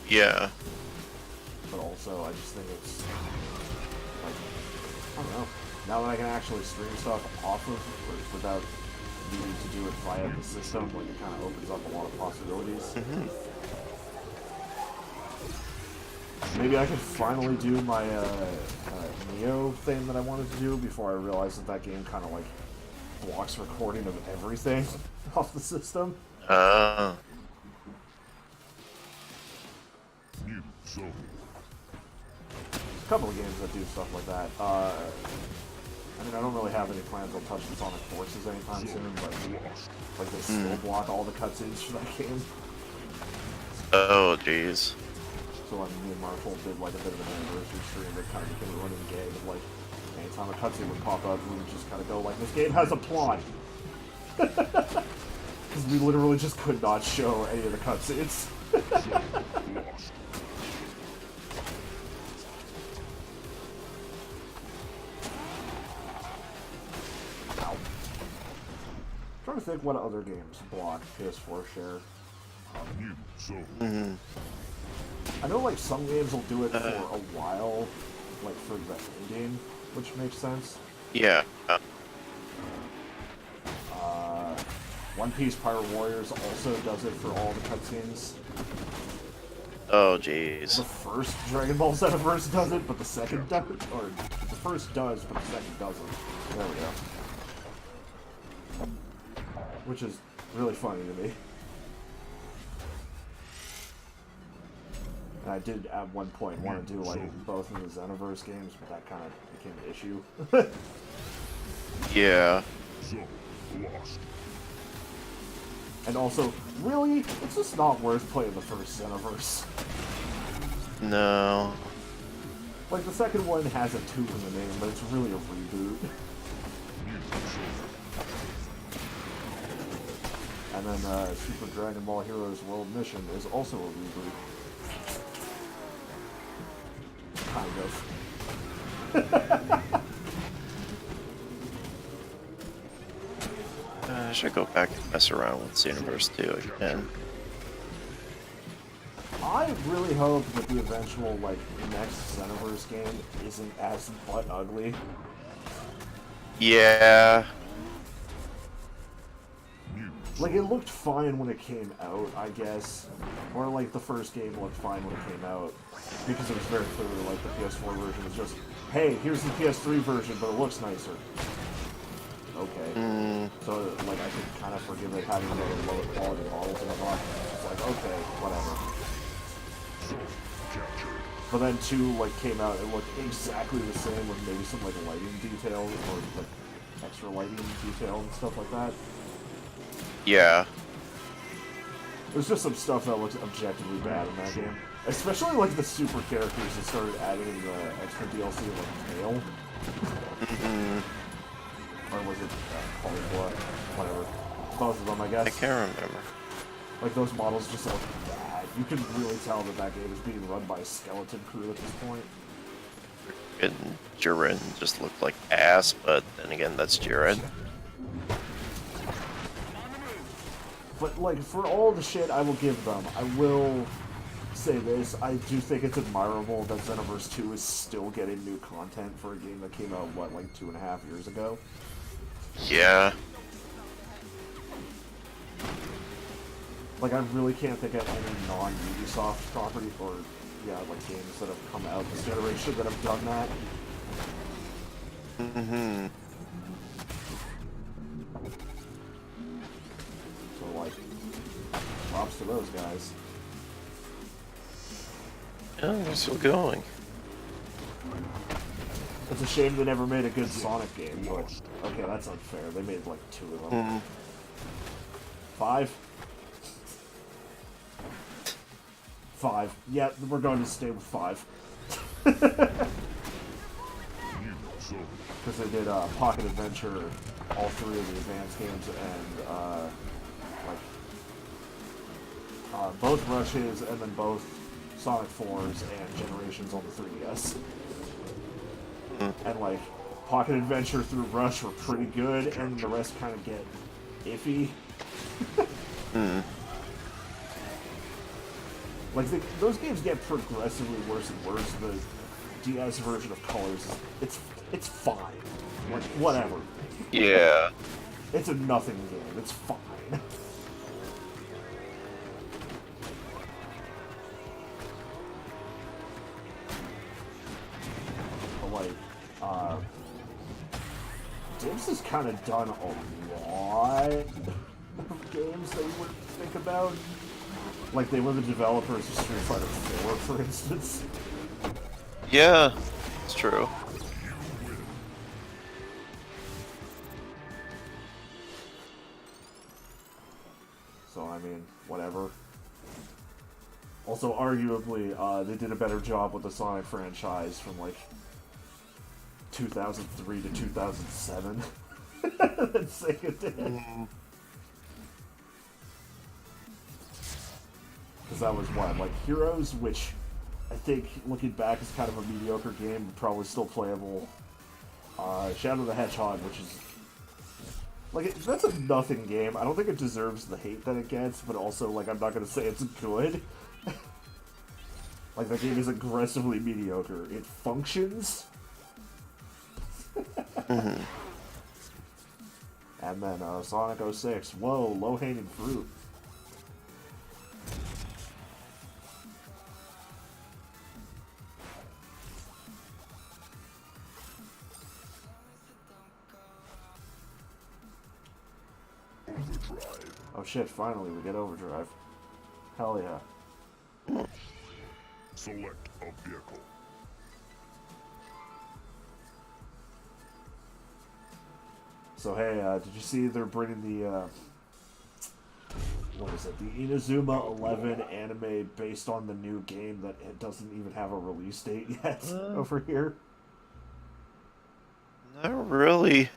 Yeah. but also I just think it's like, I don't know. Now that I can actually stream stuff off of without needing to do it via the system, like it kind of opens up a lot of possibilities. Maybe I could finally do my Neo thing that I wanted to do before I realized that that game kind of like blocks recording of everything off the system. New zone. A couple of games that do stuff like that. I mean, I don't really have any plans on touching Sonic Forces anytime soon, but like they still block all the cutscenes for that game. Oh, jeez. So when me and Marshall did like a bit of an anniversary stream, it kind of became a running gag of like, anytime a cutscene would pop up, we would just kind of go like, this game has a plot. Because we literally just could not show any of the cutscenes. Lost. Ow. I'm trying to think what other games block PS4 share. New zone. I know like some games will do it for a while, like for the ending, which makes sense. Yeah. One Piece Pirate Warriors also does it for all the cutscenes. Oh, jeez. The first Dragon Ball Xenoverse does it, but the second doesn't. Or the first does, but the second doesn't. There we go. Which is really funny to me. And I did at one point want to do like both of the Xenoverse games, but that kind of became an issue. Yeah. Zone lost. And also, really, it's just not worth playing the first Xenoverse. No. Like, the second one has a 2 in the name, but it's really a reboot. And then, Super Dragon Ball Heroes World Mission is also a reboot. Kind of. I should go back and mess around with Xenoverse 2 again. I really hope that the eventual, like, next Xenoverse game isn't as butt ugly. Yeah. Like, it looked fine when it came out, I guess. Or, like, the first game looked fine when it came out. Because it was very clearly, like, the PS4 version was just, hey, here's the PS3 version, but it looks nicer. Okay. So, like, I could kind of forgive it having the lower quality models and whatnot. It's like, okay, whatever. But then 2, like, came out and looked exactly the same with maybe some, like, lighting details or, like, extra lighting detail and stuff like that. Yeah. There's just some stuff that looks objectively bad in that game. Especially, like, the super characters that started adding the extra DLC, like, Tail. Or was it Polyboy? Whatever. Both of them, I guess. I can't remember. Like, those models just look bad. You can really tell that that game is being run by a skeleton crew at this point. And Jiren just looked like ass, but then again, that's Jiren. But, like, for all the shit I will give them, I will say this. I do think it's admirable that Xenoverse 2 is still getting new content for a game that came out, what, like 2.5 years ago? Yeah. Like, I really can't think of any non-Ubisoft property or, yeah, like, games that have come out this generation that have done that. Mm-hmm. So, like, props to those guys. Yeah, they're still going. It's a shame they never made a good Sonic game, but, okay, that's unfair. They made, like, 2 of them. Mm. 5? 5. Yeah, we're going to stay with 5. Because they did Pocket Adventure, all 3 of the advanced games, and both Rushes, and then both Sonic 4s and Generations on the 3DS. And like, Pocket Adventure through Rush were pretty good, and the rest kind of get iffy. Like, those games get progressively worse and worse. The DS version of Colors, it's fine. Like, whatever. Yeah. It's a nothing game. It's fine. But like, Dibs has kind of done a lot of games that you wouldn't think about. Like, they were the developers of Street Fighter 4, for instance. Yeah, it's true. So, I mean, whatever. Also, arguably, they did a better job with the Sonic franchise from, like, 2003 to 2007 than Sega did. Because that was what, like Heroes, which I think, looking back, is kind of a mediocre game, but probably still playable. Shadow the Hedgehog, which is like, that's a nothing game. I don't think it deserves the hate that it gets, but also, like, I'm not gonna say it's good. Like, that game is aggressively mediocre. It functions. And then Sonic 06. Whoa, low-hanging fruit. Oh shit, finally we get Overdrive. Hell yeah. Select a vehicle. So hey, did you see they're bringing the, what is it, the Inazuma 11 anime based on the new game that it doesn't even have a release date yet over here? Not really.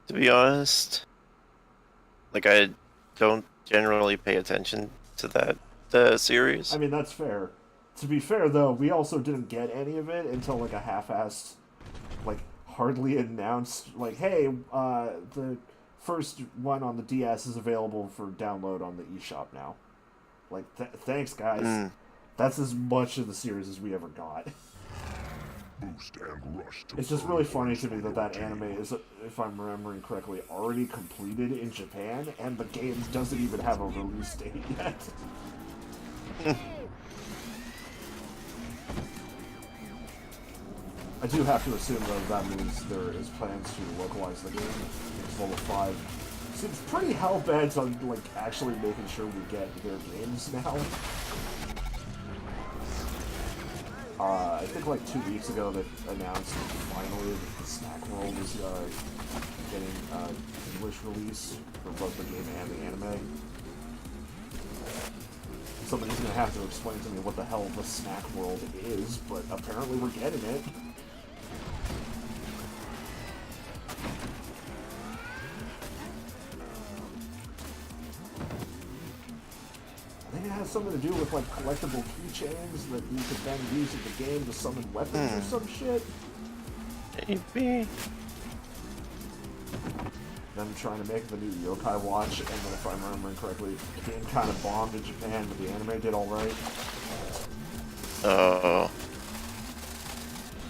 To be honest. Like, I don't generally pay attention to that series. I mean, that's fair. To be fair, though, we also didn't get any of it until, like, a half-assed, like, hardly announced, like, hey, the first one on the DS is available for download on the eShop now. Like, thanks, guys. That's as much of the series as we ever got. Boost and rush to It's just really funny to me that that anime is, if I'm remembering correctly, already completed in Japan, and the game doesn't even have a release date yet. I do have to assume, though, that means there is plans to localize the game in Level 5. Seems pretty hell-bent on, like, actually making sure we get their games now. I think like 2 weeks ago they announced finally that the Snack World is getting English release for both the game and the anime. Somebody's gonna have to explain to me what the hell the Snack World is, but apparently we're getting it. I think it has something to do with, like, collectible keychains that you could then use in the game to summon weapons or some shit. Maybe. Them trying to make the new Yokai Watch, and then if I'm remembering correctly, the game kind of bombed in Japan, but the anime did alright. Oh.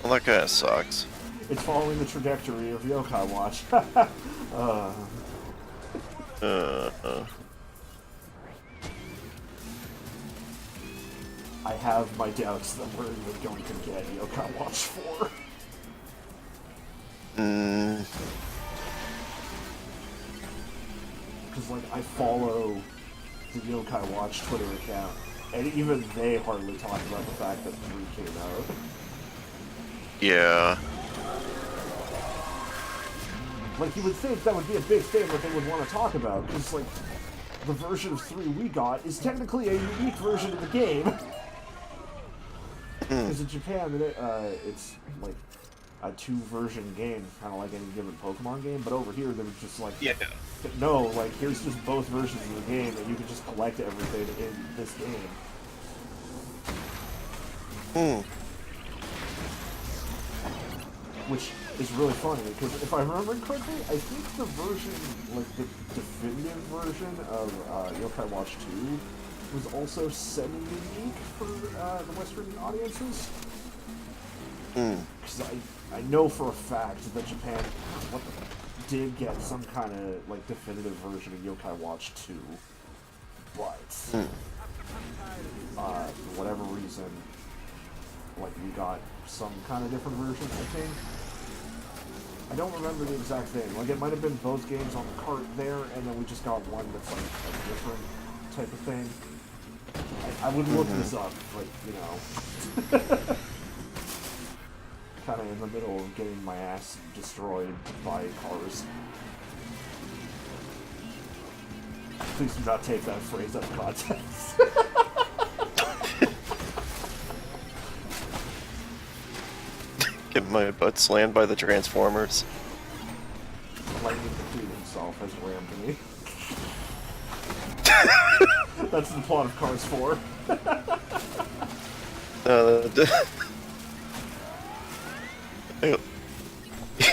Well, that kind of sucks. It's following the trajectory of Yokai Watch. I have my doubts that we're even going to get Yokai Watch 4. Because, like, I follow the Yokai Watch Twitter account, and even they hardly talk about the fact that 3 came out. Yeah. Like, you would think that would be a big thing that they would want to talk about, because, like, the version of 3 we got is technically a unique version of the game. Because in Japan, it's, like, a 2-version game, kind of like any given Pokemon game, but over here, they were just like, Yeah. no, like, here's just both versions of the game, and you can just collect everything in this game. Which is really funny, because if I remember correctly, I think the version, like, the definitive version of Yokai Watch 2 was also semi-unique for the Western audiences. Because I know for a fact that Japan did get some kind of, like, definitive version of Yokai Watch 2, but for whatever reason, like, we got some kind of different version, I think. I don't remember the exact thing. Like, it might have been both games on the cart there, and then we just got one that's, like, a different type of thing. I would look this up, but, you know. Kind of in the middle of getting my ass destroyed by cars. Please do not take that phrase out of context. Get my butt slammed by the Transformers. Lightning McQueen himself has rammed me. That's the plot of Cars 4.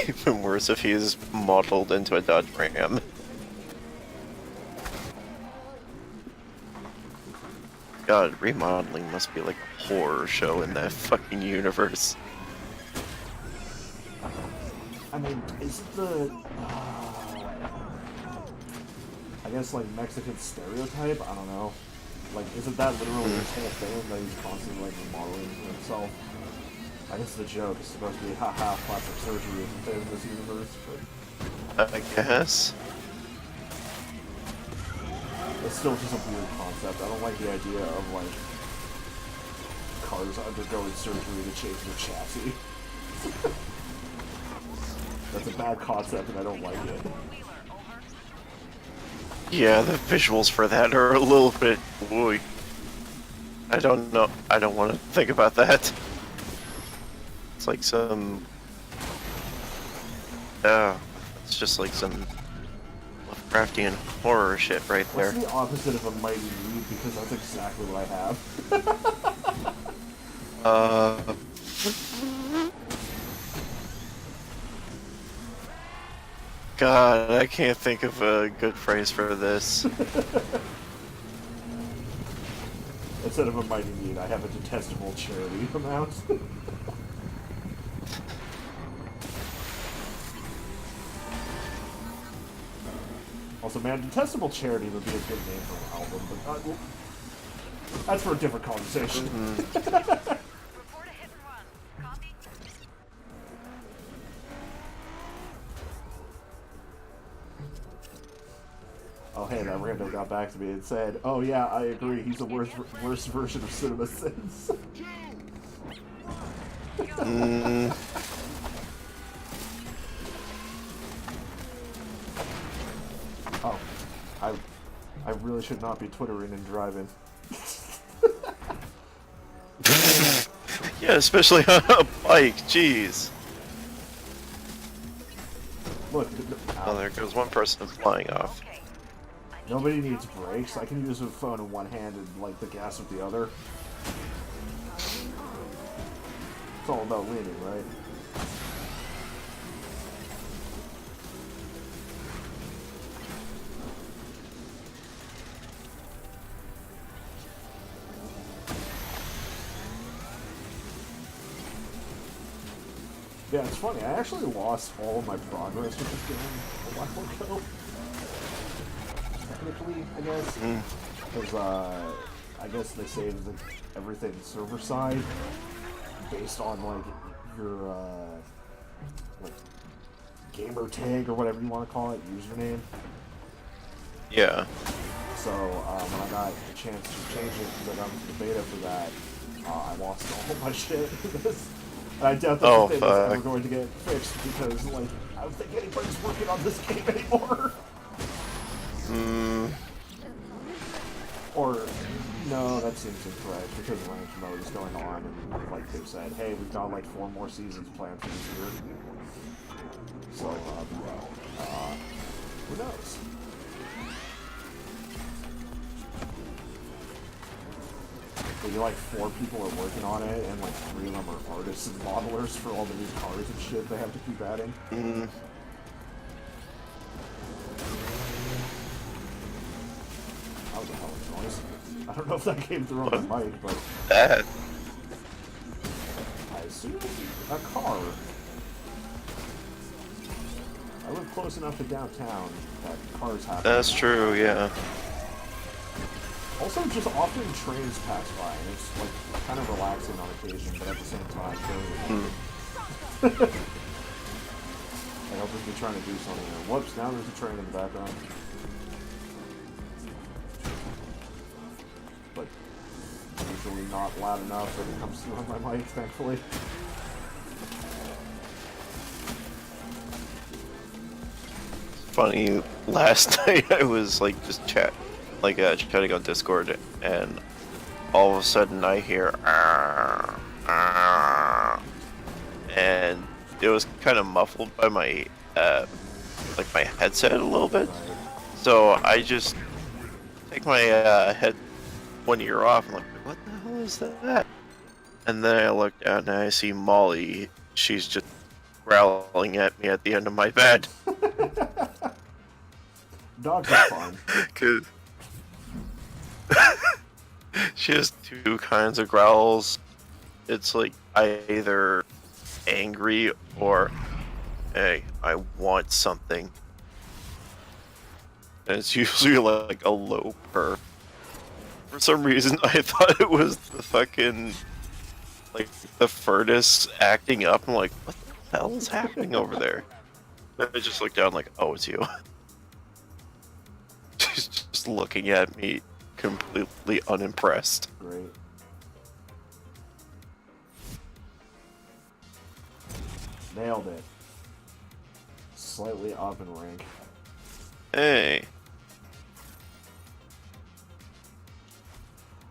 Even worse if he's modeled into a Dodge Ram. God, remodeling must be like a horror show in that fucking universe. I mean, is the... I guess, like, Mexican stereotype? I don't know. Like, isn't that literally his whole thing, that he's constantly, like, remodeling himself? I guess the joke is supposed to be, haha, plastic surgery isn't there in this universe, but... I guess. It's still just a weird concept. I don't like the idea of, like, cars undergoing surgery to change their chassis. That's a bad concept, and I don't like it. Yeah, the visuals for that are a little bit... Ooh. I don't know. I don't want to think about that. It's like some... it's just like some Lovecraftian horror shit right there. What's the opposite of a mighty need? Because that's exactly what I have. God, I can't think of a good phrase for this. Instead of a mighty need, I have a detestable charity amount. Also, man, detestable charity would be a good name for an album, but well, that's for a different conversation. Report a hit and run. Copy. Oh, hey, that rando got back to me and said, "Oh yeah, I agree. He's a worse version of Cinema Sins." Oh, I really should not be twittering and driving. Yeah, especially on a bike. Jeez. Look, Oh, there goes one person flying off. Okay. nobody needs brakes. I can use a phone in one hand and like the gas with the other. It's all about leaning, right? Yeah, it's funny. I actually lost all of my progress with this game a while ago. Technically, I guess. Because, I guess they saved the everything server side based on like your like gamer tag or whatever you want to call it, username. Yeah. So when I got the chance to change it because I got into the beta for that, I lost all my shit. And I doubt that the thing is ever going to get fixed because like I don't think anybody's working on this game anymore. Or no, that seems incorrect because ranked mode is going on and like they said, hey, we've got like 4 more seasons planned for this year. So who knows? Maybe like 4 people are working on it, and like 3 of them are artists and modelers for all the new cars and shit they have to keep adding. That was a hell of a noise. I don't know if that came through on the mic, but That. I assume a car. I live close enough to downtown that cars happen. That's true, yeah. Also, just often trains pass by, and it's like kind of relaxing on occasion, but at the same time, very I hope if you're trying to do something there. Whoops, now there's a train in the background. But usually not loud enough that it comes through on my mic, thankfully. Funny, last night I was like just chatting on Discord, and all of a sudden I hear and it was kind of muffled by my like my headset a little bit, so I just take my head one ear off and like, what the hell is that? And then I look down and I see Molly. She's just growling at me at the end of my bed. Dogs are fun. Cause she has 2 kinds of growls. It's like either angry or, hey, I want something. And it's usually like a low purr. For some reason, I thought it was the fucking, like, the furnace acting up. I'm like, what the hell is happening over there? And I just looked down like, oh, it's you. She's just looking at me completely unimpressed. Great. Nailed it. Slightly up in rank. Hey.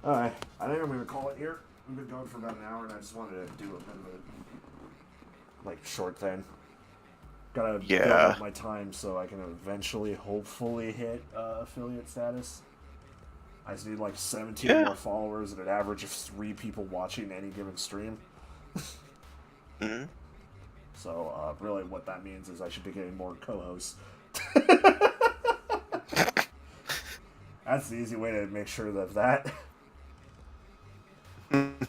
Alright, I think I'm gonna call it here. We've been going for about an hour and I just wanted to do a bit of a, like, short thing. Gotta build up my time so I can eventually, hopefully, hit affiliate status. I just need like 17 more followers and an average of 3 people watching any given stream. So, really what that means is I should be getting more co-hosts. That's the easy way to make sure of that. Thanks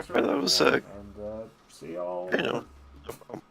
for that was and see y'all. I know. No problem.